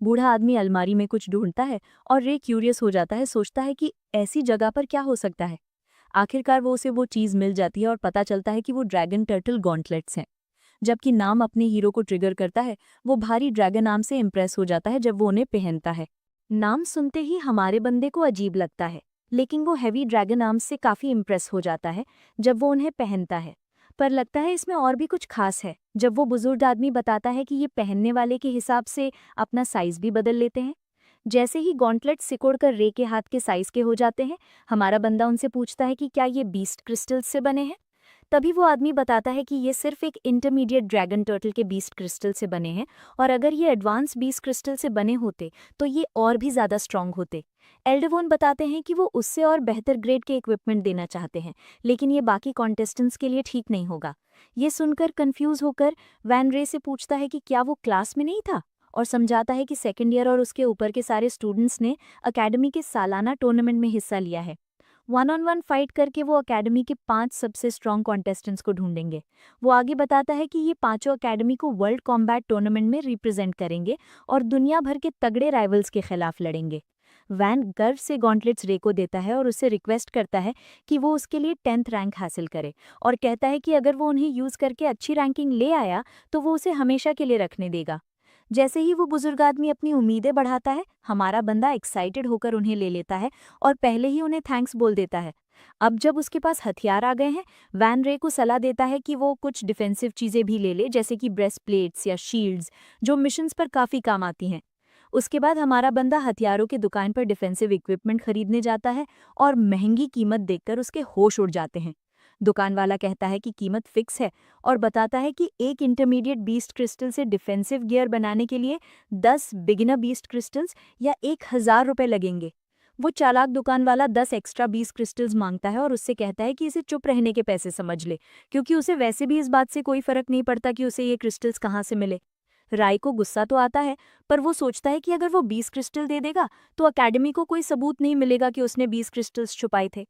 बूढ़ा आदमी अलमारी में कुछ ढूंढता है और रे क्यूरियस हो जाता है, सोचता है कि ऐसी जगह पर क्या हो सकता है। आखिरकार वो उसे वो चीज मिल जाती है और पता चलता है कि वो ड्रैगन टर्टल गॉन्टलेट्स हैं। जबकि नाम अपने हीरो को ट्रिगर करता है, वो भारी ड्रैगन आर्म से इम्प्रेस हो जाता है जब वो उन्हें पहनता है। नाम सुनते ही हमारे बंदे को अजीब लगता है, लेकिन वो हैवी ड्रैगन आर्म्स से काफी इम्प्रेस हो जाता है जब वो उन्हें पहनता है। पर लगता है इसमें और भी कुछ खास है जब वो बुजुर्ग आदमी बताता है कि ये पहनने वाले के हिसाब से अपना साइज भी बदल लेते हैं। जैसे ही गॉन्टलेट सिकोड़कर रे के हाथ के साइज के हो जाते हैं, हमारा बंदा उनसे पूछता है कि क्या ये बीस्ट क्रिस्टल्स से बने हैं। तभी वो आदमी बताता है कि ये सिर्फ एक इंटरमीडिएट ड्रैगन टर्टल के बीस्ट क्रिस्टल से बने हैं और अगर ये एडवांस बीस्ट क्रिस्टल से बने होते तो ये और भी ज़्यादा स्ट्रांग होते। एल्डरवोन बताते हैं कि वो उससे और बेहतर ग्रेड के इक्विपमेंट देना चाहते हैं, लेकिन ये बाकी कॉन्टेस्टेंट्स के लिए ठीक नहीं होगा। ये सुनकर कंफ्यूज होकर वैन रे से पूछता है कि क्या वो क्लास में नहीं था और समझाता है कि सेकेंड ईयर और उसके ऊपर के सारे स्टूडेंट्स ने अकेडमी के सालाना टूर्नामेंट में हिस्सा लिया है। 1-on-1 फाइट करके वो अकेडमी के 5 सबसे स्ट्रॉन्ग कॉन्टेस्टेंट्स को ढूंढेंगे। वो आगे बताता है कि ये पांचों अकेडमी को वर्ल्ड कॉम्बैट टूर्नामेंट में रिप्रेजेंट करेंगे और दुनिया भर के तगड़े राइवल्स के खिलाफ लड़ेंगे। वैन गर्व से गॉन्टलेट्स रे को देता है और उससे रिक्वेस्ट करता है कि वो उसके लिए 10th रैंक हासिल करे और कहता है कि अगर वो उन्हें यूज़ करके अच्छी रैंकिंग ले आया तो वो उसे हमेशा के लिए रखने देगा। जैसे ही वो बुजुर्ग आदमी अपनी उम्मीदें बढ़ाता है, हमारा बंदा एक्साइटेड होकर उन्हें ले लेता है और पहले ही उन्हें थैंक्स बोल देता है। अब जब उसके पास हथियार आ गए हैं, वैन रे को सलाह देता है कि वो कुछ डिफेंसिव चीज़ें भी ले ले, जैसे कि ब्रेस्ट प्लेट्स या शील्ड्स, जो मिशंस पर काफ़ी काम आती हैं। उसके बाद हमारा बंदा हथियारों की दुकान पर डिफेंसिव इक्विपमेंट खरीदने जाता है और महंगी कीमत देखकर उसके होश उड़ जाते हैं। दुकान वाला कहता है कि कीमत फिक्स है और बताता है कि एक इंटरमीडिएट बीस्ट क्रिस्टल से डिफेंसिव गियर बनाने के लिए 10 बिगिनर बीस्ट क्रिस्टल्स या 1,000 रुपये लगेंगे। वो चालाक दुकान वाला 10 एक्स्ट्रा बीस्ट क्रिस्टल्स मांगता है और उससे कहता है कि इसे चुप रहने के पैसे समझ ले, क्योंकि उसे वैसे भी इस बात से कोई फर्क नहीं पड़ता कि उसे ये क्रिस्टल्स कहाँ से मिले। राय को गुस्सा तो आता है, पर वो सोचता है कि अगर वो 20 क्रिस्टल दे देगा तो अकेडमी को कोई सबूत नहीं मिलेगा कि उसने 20 क्रिस्टल्स छुपाए थे।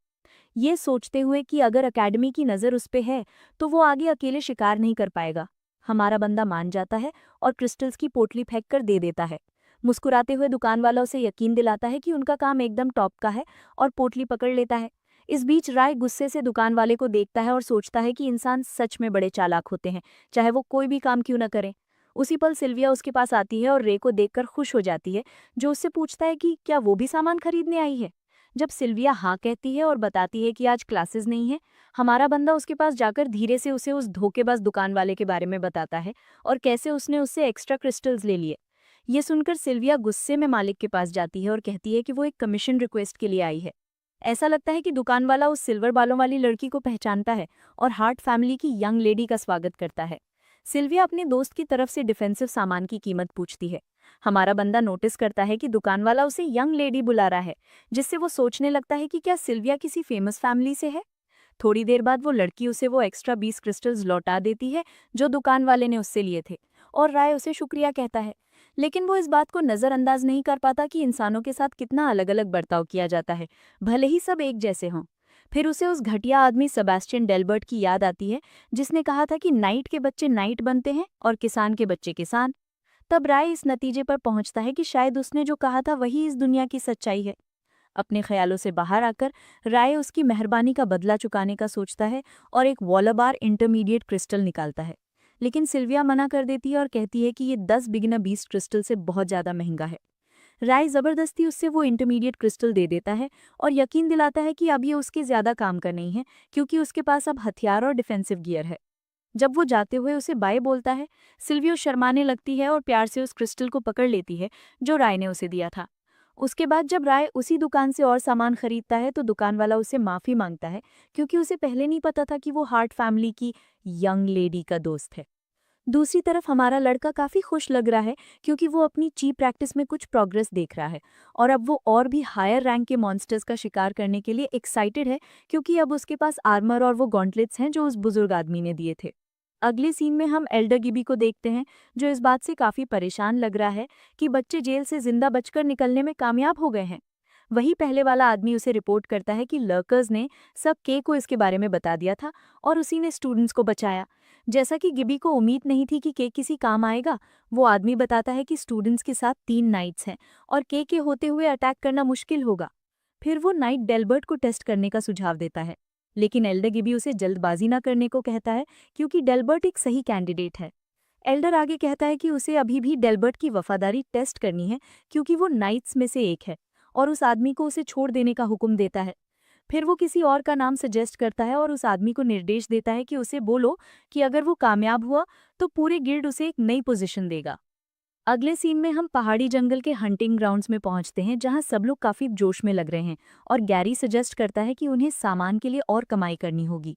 ये सोचते हुए कि अगर अकेडमी की नज़र उस पे है तो वो आगे अकेले शिकार नहीं कर पाएगा, हमारा बंदा मान जाता है और क्रिस्टल्स की पोटली फेंक कर दे देता है। मुस्कुराते हुए दुकान वाला उसे यकीन दिलाता है कि उनका काम एकदम टॉप का है और पोटली पकड़ लेता है। इस बीच राय गुस्से से दुकान वाले को देखता है और सोचता है कि इंसान सच में बड़े चालाक होते हैं, चाहे वो कोई भी काम क्यों न करें। उसी पल सिल्विया उसके पास आती है और रे को देखकर खुश हो जाती है, जो उससे पूछता है कि क्या वो भी सामान खरीदने आई है। जब सिल्विया हाँ कहती है और बताती है कि आज क्लासेस नहीं है, हमारा बंदा उसके पास जाकर धीरे से उसे उस धोखेबाज दुकान वाले के बारे में बताता है और कैसे उसने उससे एक्स्ट्रा क्रिस्टल्स ले लिए। ये सुनकर सिल्विया गुस्से में मालिक के पास जाती है और कहती है कि वो एक कमीशन रिक्वेस्ट के लिए आई है। ऐसा लगता है कि दुकान वाला उस सिल्वर बालों वाली लड़की को पहचानता है और हार्ट फैमिली की यंग लेडी का स्वागत करता है। सिल्विया अपने दोस्त की तरफ से डिफेंसिव सामान की कीमत पूछती है। हमारा बंदा नोटिस करता है कि दुकान वाला उसे यंग लेडी बुला रहा है, जिससे वो सोचने लगता है कि क्या सिल्विया किसी फेमस फैमिली से है। थोड़ी देर बाद वो लड़की उसे वो एक्स्ट्रा 20 क्रिस्टल्स लौटा देती है जो दुकान वाले ने उससे लिए थे, और राय उसे शुक्रिया कहता है। लेकिन वो इस बात को नज़रअंदाज नहीं कर पाता कि इंसानों के साथ कितना अलग अलग बर्ताव किया जाता है, भले ही सब एक जैसे हों। फिर उसे उस घटिया आदमी सेबेस्टियन डेलबर्ट की याद आती है, जिसने कहा था कि नाइट के बच्चे नाइट बनते हैं और किसान के बच्चे किसान। तब राय इस नतीजे पर पहुंचता है कि शायद उसने जो कहा था वही इस दुनिया की सच्चाई है। अपने ख्यालों से बाहर आकर राय उसकी मेहरबानी का बदला चुकाने का सोचता है और एक वॉलबार इंटरमीडिएट क्रिस्टल निकालता है। लेकिन सिल्विया मना कर देती है और कहती है कि ये 10 बिगिनर 20 क्रिस्टल से बहुत ज़्यादा महंगा है। राय ज़बरदस्ती उससे वो इंटरमीडिएट क्रिस्टल दे देता है और यकीन दिलाता है कि अब ये उसके ज़्यादा काम का नहीं है, क्योंकि उसके पास अब हथियार और डिफेंसिव गियर है। जब वो जाते हुए उसे बाय बोलता है, सिल्वियो शर्माने लगती है और प्यार से उस क्रिस्टल को पकड़ लेती है जो राय ने उसे दिया था। उसके बाद जब राय उसी दुकान से और सामान खरीदता है तो दुकान वाला उससे माफ़ी मांगता है, क्योंकि उसे पहले नहीं पता था कि वो हार्ट फैमिली की यंग लेडी का दोस्त है। दूसरी तरफ हमारा लड़का काफ़ी खुश लग रहा है, क्योंकि वो अपनी ची प्रैक्टिस में कुछ प्रोग्रेस देख रहा है और अब वो और भी हायर रैंक के मॉन्स्टर्स का शिकार करने के लिए एक्साइटेड है, क्योंकि अब उसके पास आर्मर और वो गॉन्टलेट्स हैं जो उस बुजुर्ग आदमी ने दिए थे। अगले सीन में हम एल्डर गिबी को देखते हैं, जो इस बात से काफ़ी परेशान लग रहा है कि बच्चे जेल से जिंदा बचकर निकलने में कामयाब हो गए हैं। वही पहले वाला आदमी उसे रिपोर्ट करता है कि लर्कर्स ने सब के को इसके बारे में बता दिया था और उसी ने स्टूडेंट्स को बचाया। जैसा कि गिबी को उम्मीद नहीं थी कि के किसी काम आएगा, वो आदमी बताता है कि स्टूडेंट्स के साथ 3 नाइट्स हैं और के होते हुए अटैक करना मुश्किल होगा। फिर वो नाइट डेल्बर्ट को टेस्ट करने का सुझाव देता है, लेकिन एल्डर गिबी उसे जल्दबाजी ना करने को कहता है, क्योंकि डेल्बर्ट एक सही कैंडिडेट है। एल्डर आगे कहता है कि उसे अभी भी डेल्बर्ट की वफादारी टेस्ट करनी है, क्योंकि वो नाइट्स में से एक है, और उस आदमी को उसे छोड़ देने का हुक्म देता है। फिर वो किसी और का नाम सजेस्ट करता है और उस आदमी को निर्देश देता है कि उसे बोलो कि अगर वो कामयाब हुआ तो पूरे गिल्ड उसे एक नई पोजीशन देगा। अगले सीन में हम पहाड़ी जंगल के हंटिंग ग्राउंड्स में पहुंचते हैं, जहां सब लोग काफी जोश में लग रहे हैं और गैरी सजेस्ट करता है कि उन्हें सामान के लिए और कमाई करनी होगी।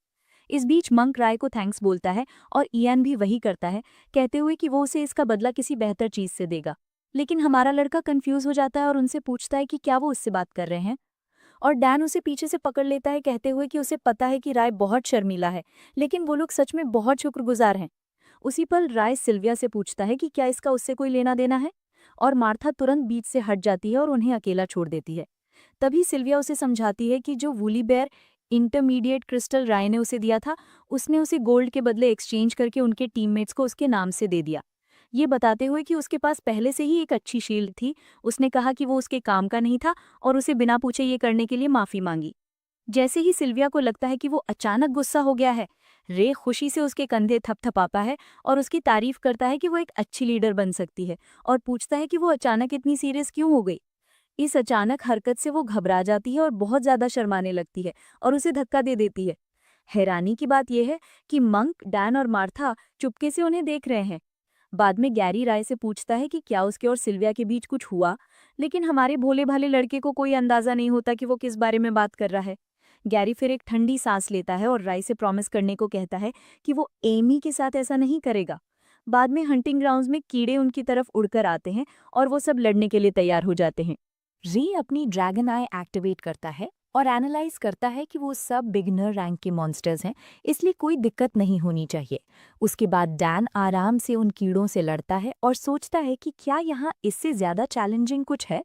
इस बीच मंक राय को थैंक्स बोलता है और इयान भी वही करता है, कहते हुए कि वो उसे इसका बदला किसी बेहतर चीज से देगा। लेकिन हमारा लड़का कंफ्यूज हो जाता है और उनसे पूछता है कि क्या वो उससे बात कर रहे हैं, और डैन उसे पीछे से पकड़ लेता है, कहते हुए कि उसे पता है कि राय बहुत शर्मीला है, लेकिन वो लोग सच में बहुत शुक्रगुजार हैं। उसी पल राय सिल्विया से पूछता है कि क्या इसका उससे कोई लेना देना है, और मार्था तुरंत बीच से हट जाती है और उन्हें अकेला छोड़ देती है। तभी सिल्विया उसे समझाती है कि जो वूली बेयर इंटरमीडिएट क्रिस्टल राय ने उसे दिया था, उसने उसे गोल्ड के बदले एक्सचेंज करके उनके टीममेट्स को उसके नाम से दे दिया, ये बताते हुए कि उसके पास पहले से ही एक अच्छी शील्ड थी। उसने कहा कि वो उसके काम का नहीं था और उसे बिना पूछे ये करने के लिए माफ़ी मांगी। जैसे ही सिल्विया को लगता है कि वो अचानक गुस्सा हो गया है, रे खुशी से उसके कंधे थपथपाता है और उसकी तारीफ करता है कि वो एक अच्छी लीडर बन सकती है, और पूछता है कि वो अचानक इतनी सीरियस क्यों हो गई। इस अचानक हरकत से वो घबरा जाती है और बहुत ज़्यादा शर्माने लगती है और उसे धक्का दे देती है। हैरानी की बात यह है कि मंक, डैन और मार्था चुपके से उन्हें देख रहे हैं। बाद में गैरी राय से पूछता है कि क्या उसके और सिल्विया के बीच कुछ हुआ, लेकिन हमारे भोले भाले लड़के को कोई अंदाजा नहीं होता कि वो किस बारे में बात कर रहा है। गैरी फिर एक ठंडी सांस लेता है और राय से प्रॉमिस करने को कहता है कि वो एमी के साथ ऐसा नहीं करेगा। बाद में हंटिंग ग्राउंड्स में कीड़े उनकी तरफ उड़कर आते हैं और वो सब लड़ने के लिए तैयार हो जाते हैं। रे अपनी ड्रैगन आई एक्टिवेट करता है और एनालाइज करता है कि वो सब बिगनर रैंक के मॉन्स्टर्स हैं, इसलिए कोई दिक्कत नहीं होनी चाहिए। उसके बाद डैन आराम से उन कीड़ों से लड़ता है और सोचता है कि क्या यहाँ इससे ज़्यादा चैलेंजिंग कुछ है,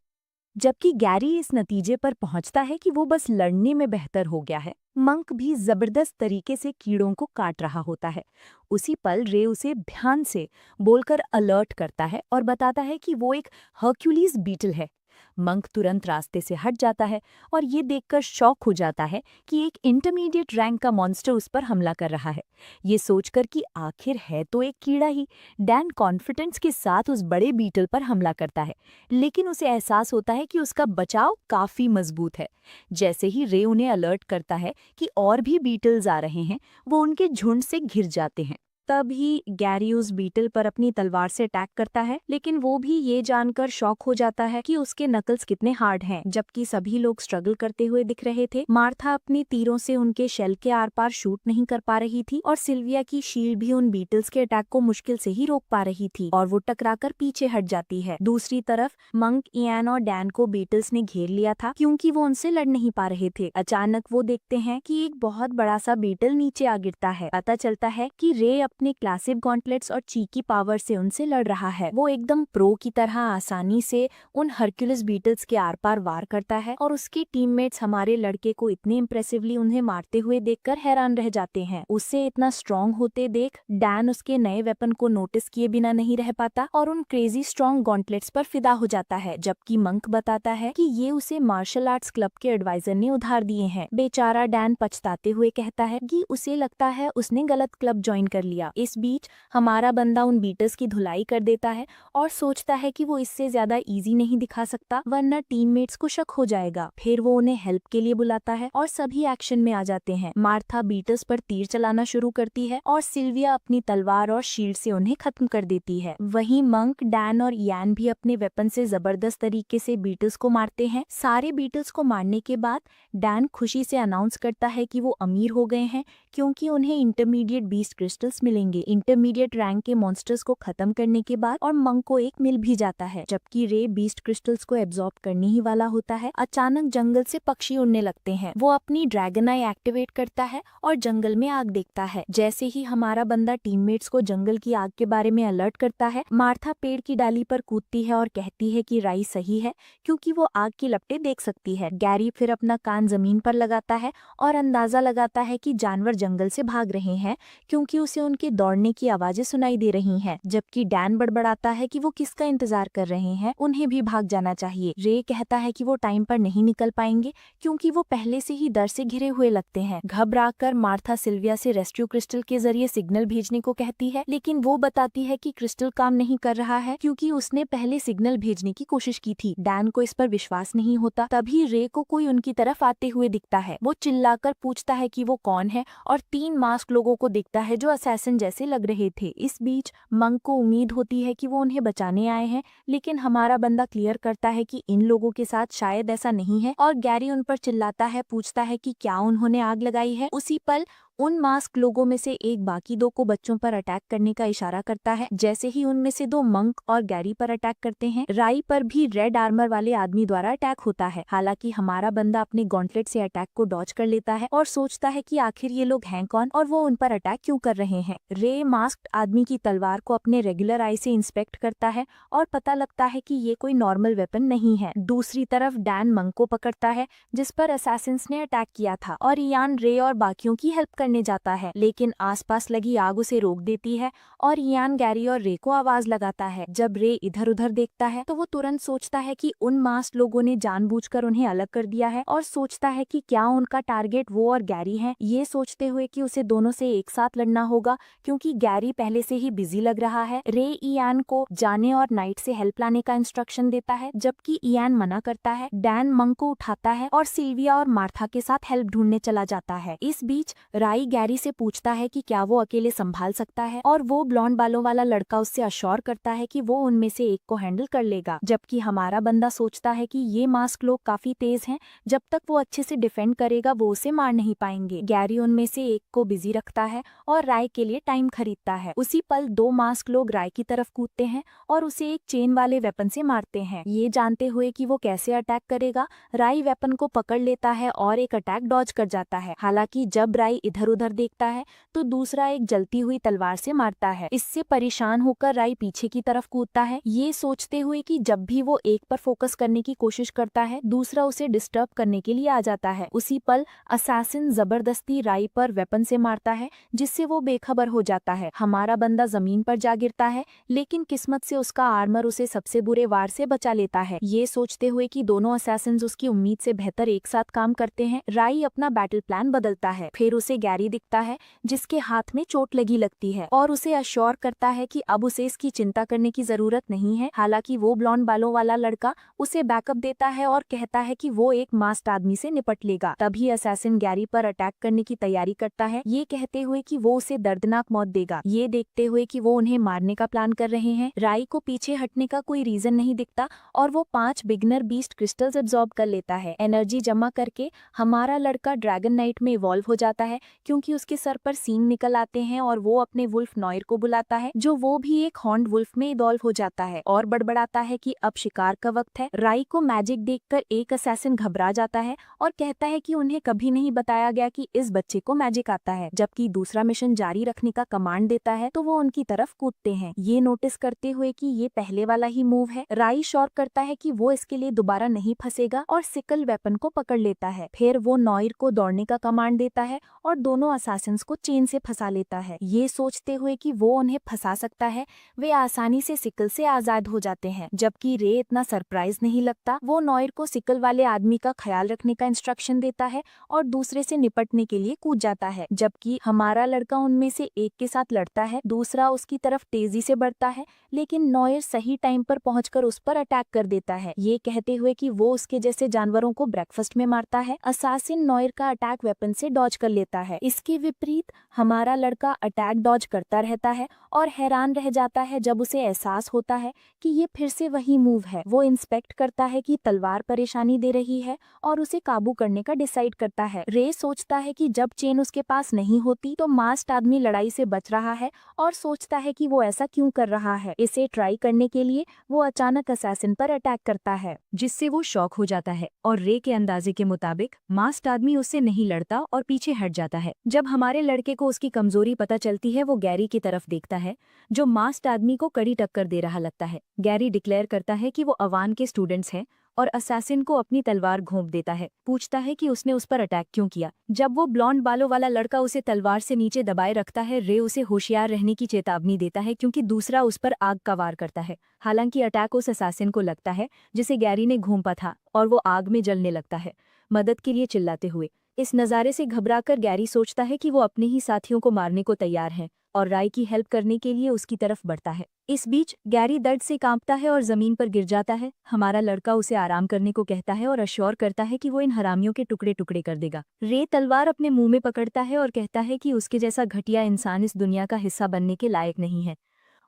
जबकि गैरी इस नतीजे पर पहुंचता है कि वो बस लड़ने में बेहतर हो गया है। मंक भी जबरदस्त तरीके से कीड़ों को काट रहा होता है। उसी पल रे उसे ध्यान से बोलकर अलर्ट करता है और बताता है कि वो एक हर्क्यूलिस बीटल है। मंक तुरंत रास्ते से हट जाता है और ये देखकर शॉक हो जाता है कि एक इंटरमीडिएट रैंक का मॉन्स्टर उस पर हमला कर रहा है। ये सोचकर कि आखिर है तो एक कीड़ा ही, डैन कॉन्फिडेंस के साथ उस बड़े बीटल पर हमला करता है, लेकिन उसे एहसास होता है कि उसका बचाव काफी मजबूत है। जैसे ही रे उन्हें अलर्ट करता है कि और भी बीटल्स आ रहे हैं, वो उनके झुंड से घिर जाते हैं। तभी गैरी उस बीटल पर अपनी तलवार से अटैक करता है, लेकिन वो भी ये जानकर शॉक हो जाता है कि उसके नकल्स कितने हार्ड हैं, जबकि सभी लोग स्ट्रगल करते हुए दिख रहे थे। मार्था अपने तीरों से उनके शेल के आर पार शूट नहीं कर पा रही थी और सिल्विया की शील्ड भी उन बीटल्स के अटैक को मुश्किल से ही रोक पा रही थी और वो टकराकर पीछे हट जाती है। दूसरी तरफ मंक, इयान और डैन को बीटल्स ने घेर लिया था, क्योंकि वो उनसे लड़ नहीं पा रहे थे। अचानक वो देखते हैं कि एक बहुत बड़ा सा बीटल नीचे आ गिरता है। पता चलता है कि रे अपने क्लासिक गॉन्टलेट्स और चीकी पावर से उनसे लड़ रहा है। वो एकदम प्रो की तरह आसानी से उन हरक्यूलिस बीटल्स के आर पार वार करता है और उसके टीममेट्स हमारे लड़के को इतने इम्प्रेसिवली उन्हें मारते हुए देखकर हैरान रह जाते हैं। उससे इतना स्ट्रॉन्ग होते देख डैन उसके नए वेपन को नोटिस किए बिना नहीं रह पाता और उन क्रेजी स्ट्रॉन्ग गॉन्टलेट्स पर फिदा हो जाता है, जबकि मंक बताता है कि ये उसे मार्शल आर्ट्स क्लब के एडवाइजर ने उधार दिए हैं। बेचारा डैन पछताते हुए कहता है कि उसे लगता है उसने गलत क्लब ज्वाइन कर लिया। दिया। इस बीच हमारा बंदा उन बीटर्स की धुलाई कर देता है और सोचता है कि वो इससे ज्यादा इजी नहीं दिखा सकता वरना टीममेट्स को शक हो जाएगा। फिर वो उन्हें हेल्प के लिए बुलाता है और सभी एक्शन में आ जाते हैं। मार्था बीटर्स पर तीर चलाना शुरू करती है और सिल्विया अपनी तलवार और शील्ड से उन्हें खत्म कर देती है। वहीं मंक, डैन और इयान भी अपने वेपन से जबरदस्त तरीके से बीटल्स को मारते हैं। सारे बीटल्स को मारने के बाद डैन खुशी से अनाउंस करता है कि वो अमीर हो गए हैं क्योंकि उन्हें इंटरमीडिएट बीस्ट क्रिस्टल्स मिलेंगे। इंटरमीडिएट रैंक के मॉन्स्टर्स को खत्म करने के बाद और मंक को एक मिल भी जाता है। जबकि रे बीस्ट क्रिस्टल्स को एब्जॉर्ब करने ही वाला होता है, अचानक जंगल से पक्षी उड़ने लगते हैं। वो अपनी ड्रैगन आई एक्टिवेट करता है और जंगल में आग देखता है। जैसे ही हमारा बंदा टीममेट्स को जंगल की आग के बारे में अलर्ट करता है, मार्था पेड़ की डाली पर कूदती है और कहती है कि राई सही है क्योंकि वो आग की लपटें देख सकती है। गैरी फिर अपना कान जमीन पर लगाता है और अंदाजा लगाता है कि जानवर जंगल से भाग रहे हैं क्योंकि उसे उनके दौड़ने की आवाजें सुनाई दे रही हैं। जबकि डैन बड़बड़ाता है कि वो किसका इंतजार कर रहे हैं, उन्हें भी भाग जाना चाहिए। रे कहता है कि वो टाइम पर नहीं निकल पाएंगे क्योंकि वो पहले से ही डर से घिरे हुए लगते हैं। घबराकर मार्था सिल्विया से रेस्क्यू क्रिस्टल के जरिए सिग्नल भेजने को कहती है, लेकिन वो बताती है कि क्रिस्टल काम नहीं कर रहा है क्योंकि उसने पहले सिग्नल भेजने की कोशिश की थी। डैन को इस पर विश्वास नहीं होता। तभी रे को कोई उनकी तरफ आते हुए दिखता है। वो चिल्लाकर पूछता है कि वो कौन है और 3 मास्क लोगों को दिखता है जो असैसिन जैसे लग रहे थे। इस बीच मंक को उम्मीद होती है कि वो उन्हें बचाने आए हैं, लेकिन हमारा बंदा क्लियर करता है कि इन लोगों के साथ शायद ऐसा नहीं है और गैरी उन पर चिल्लाता है, पूछता है कि क्या उन्होंने आग लगाई है। उसी पल उन मास्क लोगों में से एक बाकी 2 को बच्चों पर अटैक करने का इशारा करता है। जैसे ही उनमें से 2 मंक और गैरी पर अटैक करते हैं, राई पर भी रेड आर्मर वाले आदमी द्वारा अटैक होता है। हालांकि हमारा बंदा अपने गॉन्टलेट से अटैक को डॉज कर लेता है और सोचता है कि आखिर ये लोग हैं कौन और वो उन पर अटैक क्यों कर रहे हैं। रे मास्क्ड आदमी की तलवार को अपने रेगुलर आई से इंस्पेक्ट करता है और पता लगता है कि ये कोई नॉर्मल वेपन नहीं है। दूसरी तरफ डैन मंक को पकड़ता है जिस पर असैसिन्स ने अटैक किया था और इयान रे और बाकियों की हेल्प करने जाता है, लेकिन आसपास लगी आग उसे रोक देती है और इयान गैरी और रे को आवाज लगाता है। जब रे इधर उधर देखता है तो वो तुरंत सोचता है कि उन मास्क लोगों ने जानबूझकर उन्हें अलग कर दिया है और सोचता है कि क्या उनका टारगेट वो और गैरी हैं। ये सोचते हुए कि उसे दोनों से एक साथ लड़ना होगा क्योंकि गैरी पहले से ही बिजी लग रहा है। रे इयान को जाने और नाइट से हेल्प लाने का इंस्ट्रक्शन देता है, जबकि इयान मना करता है। डैन मंक को उठाता है और सिल्विया और मार्था के साथ हेल्प ढूंढने चला जाता है। इस बीच राई गैरी से पूछता है कि क्या वो अकेले संभाल सकता है और वो ब्लॉन्ड बालों वाला लड़का उससे अश्योर करता है कि वो उनमें से एक को हैंडल कर लेगा। जबकि हमारा बंदा सोचता है कि ये मास्क लोग काफी तेज हैं, जब तक वो अच्छे से डिफेंड करेगा वो उसे मार नहीं पाएंगे। गैरी उनमें से एक को बिजी रखता है और राय के लिए टाइम खरीदता है। उसी पल 2 मास्क लोग राय की तरफ कूदते हैं और उसे एक चेन वाले वेपन से मारते हैं। ये जानते हुए कि वो कैसे अटैक करेगा, राय वेपन को पकड़ लेता है और एक अटैक डॉज कर जाता है। हालांकि जब राय इधर उधर देखता है तो दूसरा एक जलती हुई तलवार से मारता है। इससे परेशान होकर राय पीछे की तरफ कूदता है, ये सोचते हुए कि जब भी वो एक पर फोकस करने की कोशिश करता है दूसरा उसे डिस्टर्ब करने के लिए आ जाता है। उसी पल असैसिन जबरदस्ती राय पर वेपन से मारता है जिससे वो बेखबर हो जाता है। हमारा बंदा जमीन पर जा गिरता है, लेकिन किस्मत से उसका आर्मर उसे सबसे बुरे वार से बचा लेता है। ये सोचते हुए कि दोनों असैसिन्स उसकी उम्मीद से बेहतर एक साथ काम करते हैं, राय अपना बैटल प्लान बदलता है। फिर उसे गैरी दिखता है जिसके हाथ में चोट लगी लगती है और उसे अश्योर करता है कि अब उसे इसकी चिंता करने की जरूरत नहीं है। हालांकि वो ब्लॉन्ड बालों वाला लड़का उसे बैकअप देता है और कहता है कि वो एक मास्क्ड आदमी से निपट लेगा। तभी असैसिन गैरी पर अटैक करने की तैयारी करता है, ये कहते हुए कि वो उसे दर्दनाक मौत देगा। ये देखते हुए कि वो उन्हें मारने का प्लान कर रहे हैं, राय को पीछे हटने का कोई रीजन नहीं दिखता और वो 5 बिगनर बीस्ट क्रिस्टल्स एब्जॉर्ब कर लेता है। एनर्जी जमा करके हमारा लड़का ड्रैगन नाइट में इवॉल्व हो जाता है क्योंकि उसके सर पर सींग निकल आते हैं और वो अपने वुल्फ नॉयर को बुलाता है जो वो भी एक हॉर्न्ड वुल्फ में इवॉल्व हो जाता है और बड़बड़ाता है कि अब शिकार का वक्त है। राय को मैजिक देखकर एक असैसिन घबरा जाता है और कहता है कि उन्हें कभी नहीं बताया गया कि इस बच्चे को मैजिक आता है। जबकि दूसरा मिशन जारी रखने का कमांड देता है तो वो उनकी तरफ कूदते हैं, ये नोटिस करते हुए कि ये पहले वाला ही मूव है। राय श्योर करता है कि वो इसके लिए दोबारा नहीं फंसेगा और सिकल वेपन को पकड़ लेता है। फिर वो नॉयर को दौड़ने का कमांड देता है और दोनों दोनों असासिन्स को चेन से फंसा लेता है। ये सोचते हुए कि वो उन्हें फंसा सकता है, वे आसानी से सिकल से आजाद हो जाते हैं। जबकि रे इतना सरप्राइज नहीं लगता। वो नॉयर को सिकल वाले आदमी का ख्याल रखने का इंस्ट्रक्शन देता है और दूसरे से निपटने के लिए कूद जाता है। जबकि हमारा लड़का उनमें से एक के साथ लड़ता है, दूसरा उसकी तरफ तेजी से बढ़ता है, लेकिन नॉयर सही टाइम पर पहुंचकर उस पर अटैक कर देता है, ये कहते हुए कि वो उसके जैसे जानवरों को ब्रेकफास्ट में मारता है। असासिन नॉयर का अटैक वेपन से डॉज कर लेता है। इसके विपरीत हमारा लड़का अटैक डॉज करता रहता है और हैरान रह जाता है जब उसे एहसास होता है कि ये फिर से वही मूव है। वो इंस्पेक्ट करता है कि तलवार परेशानी दे रही है और उसे काबू करने का डिसाइड करता है। रे सोचता है कि जब चेन उसके पास नहीं होती तो मास्क्ड आदमी लड़ाई से बच रहा है और सोचता है कि वो ऐसा क्यों कर रहा है। इसे ट्राई करने के लिए वो अचानक असैसिन पर अटैक करता है, जिससे वो शॉक हो जाता है और रे के अंदाजे के मुताबिक मास्क्ड आदमी उससे नहीं लड़ता और पीछे हट जाता है। जब हमारे लड़के को उसकी कमजोरी पता चलती है, वो गैरी की तरफ देखता है जो मास्क्ड आदमी को कड़ी टक्कर दे रहा लगता है। गैरी डिक्लेयर करता है कि वो अवान के स्टूडेंट्स हैं और असैसिन को अपनी तलवार घोंप देता है। पूछता है कि उसने उस पर अटैक क्यों किया। जब वो ब्लॉन्ड बालों वाला लड़का उसे तलवार से नीचे दबाए रखता है, रे उसे होशियार रहने की चेतावनी देता है क्योंकि दूसरा उस पर आग का वार करता है। हालांकि अटैक उस असैसिन को लगता है जिसे गैरी ने घोंपा था और वो आग में जलने लगता है, मदद के लिए चिल्लाते हुए। इस नज़ारे से घबराकर गैरी सोचता है कि वो अपने ही साथियों को मारने को तैयार है और राय की हेल्प करने के लिए उसकी तरफ बढ़ता है। इस बीच गैरी दर्द से कांपता है और जमीन पर गिर जाता है। हमारा लड़का उसे आराम करने को कहता है और अश्योर करता है कि वो इन हरामियों के टुकड़े टुकड़े कर देगा। रे तलवार अपने मुंह में पकड़ता है और कहता है कि उसके जैसा घटिया इंसान इस दुनिया का हिस्सा बनने के लायक नहीं है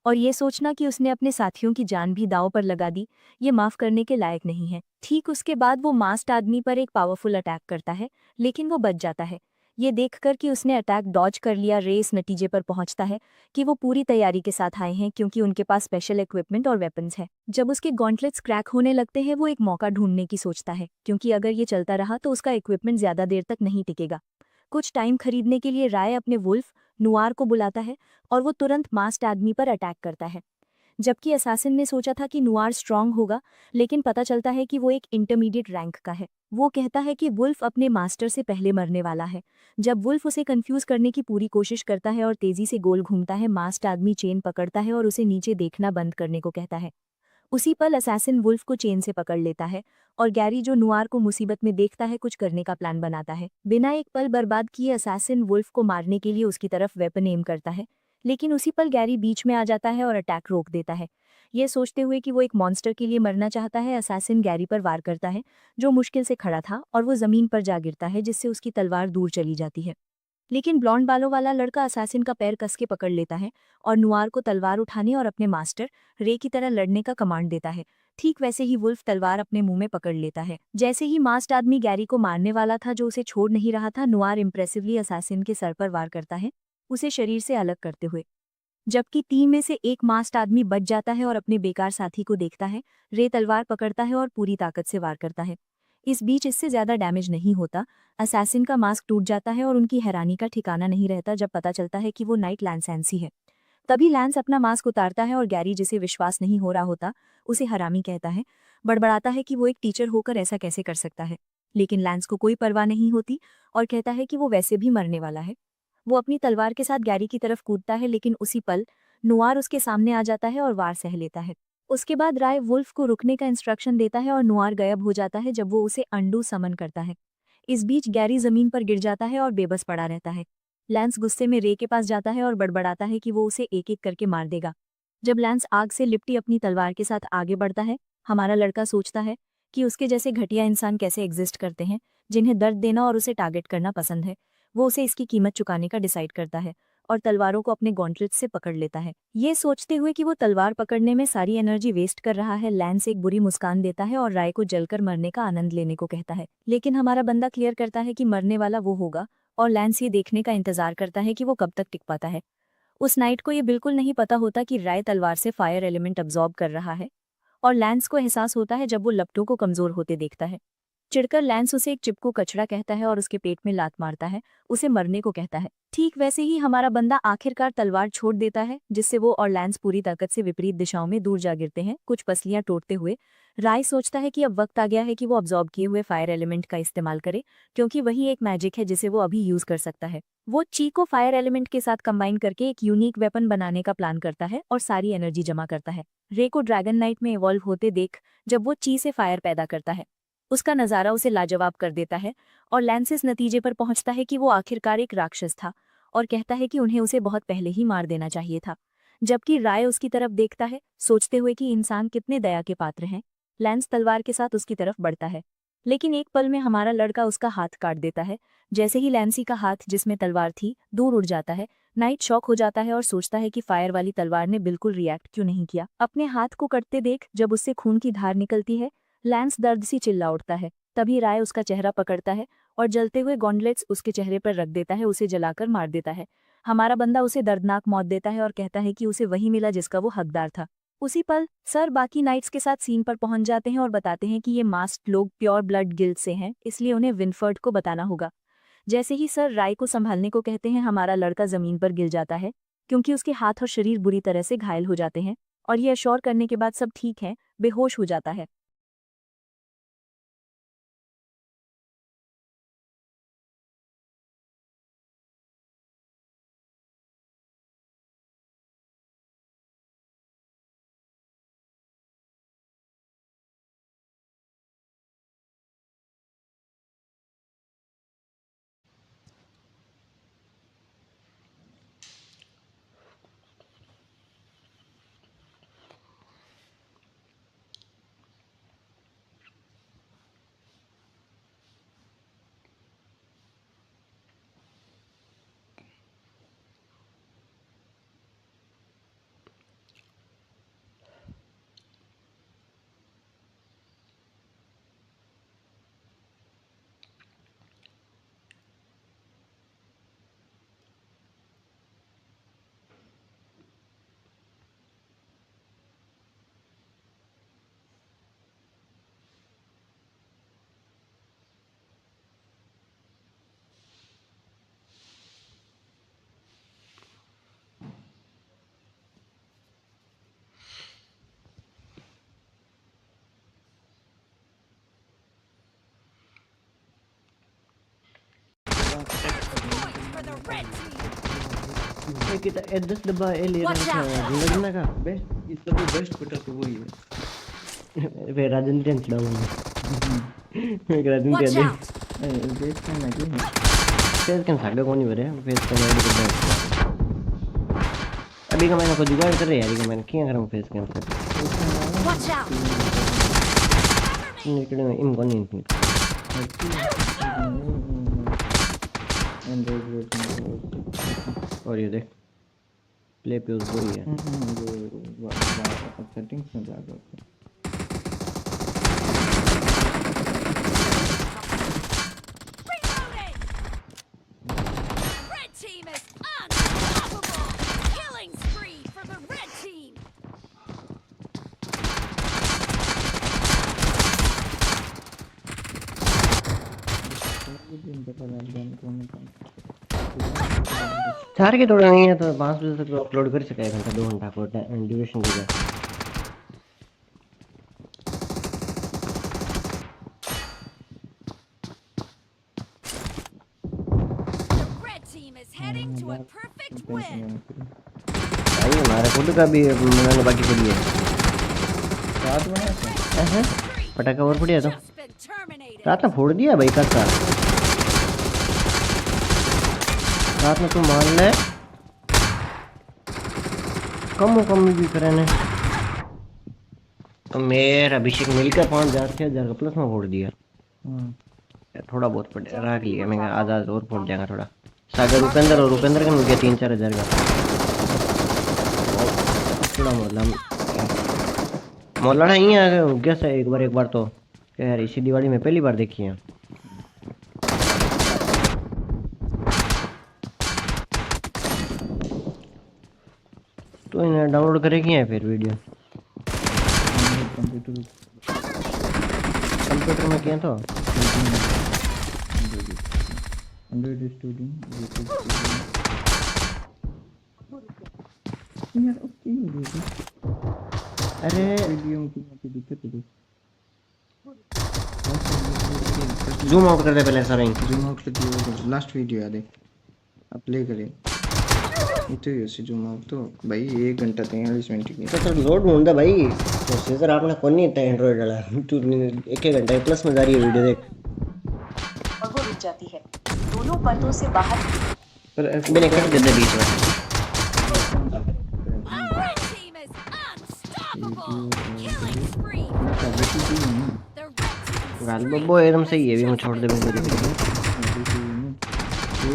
और ये सोचना कि उसने अपने साथियों की जान भी दांव पर लगा दी, ये माफ करने के लायक नहीं है। ठीक उसके बाद वो मास्क्ड आदमी पर एक पावरफुल अटैक करता है, लेकिन वो बच जाता है। ये देखकर कि उसने अटैक डॉज कर लिया, रे इस नतीजे पर पहुंचता है कि वो पूरी तैयारी के साथ आए हैं क्योंकि उनके पास स्पेशल इक्विपमेंट और वेपन्स है। जब उसके गॉन्टलेट्स क्रैक होने लगते हैं, वो एक मौका ढूंढने की सोचता है क्योंकि अगर ये चलता रहा तो उसका इक्विपमेंट ज्यादा देर तक नहीं टिकेगा। कुछ टाइम खरीदने के लिए राय अपने वुल्फ नुआर को बुलाता है और वो तुरंत मास्क्ड आदमी पर अटैक करता है। जबकि असासिन ने सोचा था कि नुआर स्ट्रांग होगा, लेकिन पता चलता है कि वो एक इंटरमीडिएट रैंक का है। वो कहता है कि वुल्फ अपने मास्टर से पहले मरने वाला है। जब वुल्फ उसे कंफ्यूज करने की पूरी कोशिश करता है और तेजी से गोल घूमता है, मास्क्ड आदमी चेन पकड़ता है और उसे नीचे देखना बंद करने को कहता है। उसी पल असैसिन वुल्फ को चेन से पकड़ लेता है और गैरी जो नुआर को मुसीबत में देखता है, कुछ करने का प्लान बनाता है। बिना एक पल बर्बाद किए असैसिन वुल्फ को मारने के लिए उसकी तरफ वेपन एम करता है, लेकिन उसी पल गैरी बीच में आ जाता है और अटैक रोक देता है। ये सोचते हुए कि वो एक मॉन्स्टर के लिए मरना चाहता है, असैसिन गैरी पर वार करता है जो मुश्किल से खड़ा था और वो जमीन पर जा गिरता है, जिससे उसकी तलवार दूर चली जाती है। लेकिन ब्लॉन्ड बालों वाला लड़का असैसिन का पैर कस के पकड़ लेता है और नुआर को तलवार उठाने और अपने मास्टर रे की तरह लड़ने का कमांड देता है। ठीक वैसे ही वुल्फ तलवार अपने मुंह में पकड़ लेता है। जैसे ही मास्क्ड आदमी गैरी को मारने वाला था जो उसे छोड़ नहीं रहा था, नुआर इम्प्रेसिवली असैसिन के सर पर वार करता है, उसे शरीर से अलग करते हुए। जबकि टीम में से एक मास्क्ड आदमी बच जाता है और अपने बेकार साथी को देखता है। रे तलवार पकड़ता है और पूरी ताकत से वार करता है। इस बीच इससे ज्यादा डैमेज नहीं होता। असैसिन का मास्क टूट जाता है और उनकी हैरानी का ठिकाना नहीं रहता जब पता चलता है कि वो नाइट लैंसैंसी है। तभी लैंस अपना मास्क उतारता है और गैरी, जिसे विश्वास नहीं हो रहा होता, उसे हरामी कहता है। बड़बड़ाता है कि वो एक टीचर होकर ऐसा कैसे कर सकता है, लेकिन लैंस को कोई परवाह नहीं होती और कहता है कि वो वैसे भी मरने वाला है। वो अपनी तलवार के साथ गैरी की तरफ कूदता है, लेकिन उसी पल नुआर उसके सामने आ जाता है और वार सह लेता है। उसके बाद राय वुल्फ को रुकने का इंस्ट्रक्शन देता है और नुआर गायब हो जाता है जब वो उसे अंडू समन करता है। इस बीच गैरी जमीन पर गिर जाता है और बेबस पड़ा रहता है। लैंस गुस्से में रे के पास जाता है और बड़बड़ाता है कि वो उसे एक एक करके मार देगा। जब लैंस आग से लिपटी अपनी तलवार के साथ आगे बढ़ता है, हमारा लड़का सोचता है कि उसके जैसे घटिया इंसान कैसे एग्जिस्ट करते हैं, जिन्हें दर्द देना और उसे टारगेट करना पसंद है। वो उसे इसकी कीमत चुकाने का डिसाइड करता है और तलवारों को अपने गॉन्टलेट से पकड़ लेता है। ये सोचते हुए कि वो तलवार पकड़ने में सारी एनर्जी वेस्ट कर रहा है, लैंस एक बुरी मुस्कान देता है और राय को जलकर मरने का आनंद लेने को कहता है। लेकिन हमारा बंदा क्लियर करता है कि मरने वाला वो होगा और लैंस ये देखने का इंतजार करता है कि वो कब तक टिक पाता है। उस नाइट को ये बिल्कुल नहीं पता होता कि राय तलवार से फायर एलिमेंट अब्जॉर्ब कर रहा है और लैंस को एहसास होता है जब वो लपटों को कमजोर होते देखता है। चिढ़कर लैंस उसे एक चिपकू कचड़ा कहता है और उसके पेट में लात मारता है, उसे मरने को कहता है। ठीक वैसे ही हमारा बंदा आखिरकार तलवार छोड़ देता है, जिससे वो और लैंस पूरी ताकत से विपरीत दिशाओं में दूर जा गिरते हैं, कुछ पसलियां तोड़ते हुए। राय सोचता है कि अब वक्त आ गया है कि वो अब्जॉर्ब किए हुए फायर एलिमेंट का इस्तेमाल करे, क्योंकि वही एक मैजिक है जिसे वो अभी यूज कर सकता है। वो ची को फायर एलिमेंट के साथ कंबाइन करके एक यूनिक वेपन बनाने का प्लान करता है और सारी एनर्जी जमा करता है। रे को ड्रैगन नाइट में इवॉल्व होते देख जब वो ची से फायर पैदा करता है, उसका नज़ारा उसे लाजवाब कर देता है और लैंस इस नतीजे पर पहुंचता है कि वो आखिरकार एक राक्षस था और कहता है कि उन्हें उसे बहुत पहले ही मार देना चाहिए था। जबकि राय उसकी तरफ देखता है, सोचते हुए कि इंसान कितने दया के पात्र हैं। लैंस तलवार के साथ उसकी तरफ बढ़ता है, लेकिन एक पल में हमारा लड़का उसका हाथ काट देता है। जैसे ही लैंसी का हाथ, जिसमें तलवार थी, दूर उड़ जाता है, नाइट शॉक हो जाता है और सोचता है कि फायर वाली तलवार ने बिल्कुल रिएक्ट क्यों नहीं किया। अपने हाथ को कटते देख जब उससे खून की धार निकलती है, लैंस दर्द से चिल्ला उठता है। तभी राय उसका चेहरा पकड़ता है और जलते हुए गॉन्डलेट्स उसके चेहरे पर रख देता है, उसे जलाकर मार देता है। हमारा बंदा उसे दर्दनाक मौत देता है और कहता है कि उसे वही मिला जिसका वो हकदार था। उसी पल सर बाकी नाइट्स के साथ सीन पर पहुंच जाते हैं और बताते हैं कि ये मास्क्ड लोग प्योर ब्लड गिल्ड से हैं, इसलिए उन्हें विनफर्ड को बताना होगा। जैसे ही सर राय को संभालने को कहते हैं, हमारा लड़का जमीन पर गिर जाता है, क्योंकि उसके हाथ और शरीर बुरी तरह से घायल हो जाते हैं, और ये अश्योर करने के बाद सब ठीक है, बेहोश हो जाता है। kita address डब्बा ए ले Watch रहा out! था लगना का बेस्ट इस सब बेस्ट बेटर तो वही है। फिर राजन टेंस डाउन मैं राजन Watch दे out! बेस्ट का ना क्यों फेस कैन सागड़ कौन ही बरे फेस का ऐड कर दे अभी का मैंने को जुगाड़ कर रहे यार कि मैंने क्या करूं face can say Watch out! निकले में इन कौन नहीं और ये देख प्ले पे उस बुरी है सेटिंग्स में जाकर Reloading! Red team is unstoppable! Killing spree for the red team! चार के थोड़ा नहीं है तो 5 बजे तक अपलोड कर सके 1 घंटा 2 घंटा को ड्यूरेशन देगा The red team is heading to a perfect win! भाई हमारा खुद का भी मैंने बाकी के लिए साथ में ऐसे पटाखा और पड़िया तो Just been terminated! रात में फोड़ दिया भाई का रात में तू मान ले कम भी करे ने तो मेरे अभिषेक मिलकर 5,000 का प्लस में फोड़ दिया थोड़ा बहुत पड़े रख लिया मैं आधा और फोड़ जाएगा थोड़ा सागर रुपेंद्र का मिल गया 3-4 हज़ार का थोड़ा मोलाना ही आ गया से एक बार तो क्या यार इसी दिवाली में पहली बार देखी है तो इन्हें डाउनलोड करेगी है फिर वीडियो कंप्यूटर में किया तो एंड्रॉइड स्टूडियो यूट्यूब यार ओके अरे वीडियो की दिक्कत है। जूम आउट कर दे पहले सारा ही। जूम आउट कर दिया लास्ट वीडियो याद है आप प्ले करें इतो ही से जूम आउट तो भाई 1 घंटा 43 मिनट की तो लोड ढूंढ भाई। प्रोसेसर आपने कौन नहीं इतना एंड्रॉइड डाला तू 1 घंटा प्लस में जा रही है वीडियो देख। और वो रुक जाती है दोनों पर्दों से बाहर। पर मैंने कर देते बीच में। Our team is unstoppable. Killing spree. The red team गाल बब्बो एकदम सही है भी मैं छोड़ दे बिल्कुल।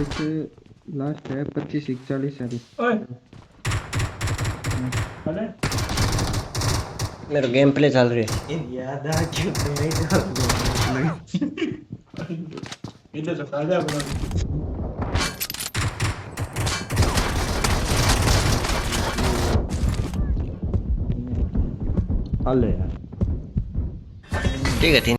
एक लास्ट है 25 41 सारी मेरा गेम प्ले चल रही है। याद आ क्यों नहीं इधर से फायदा बना हेलो यार ठीक है 3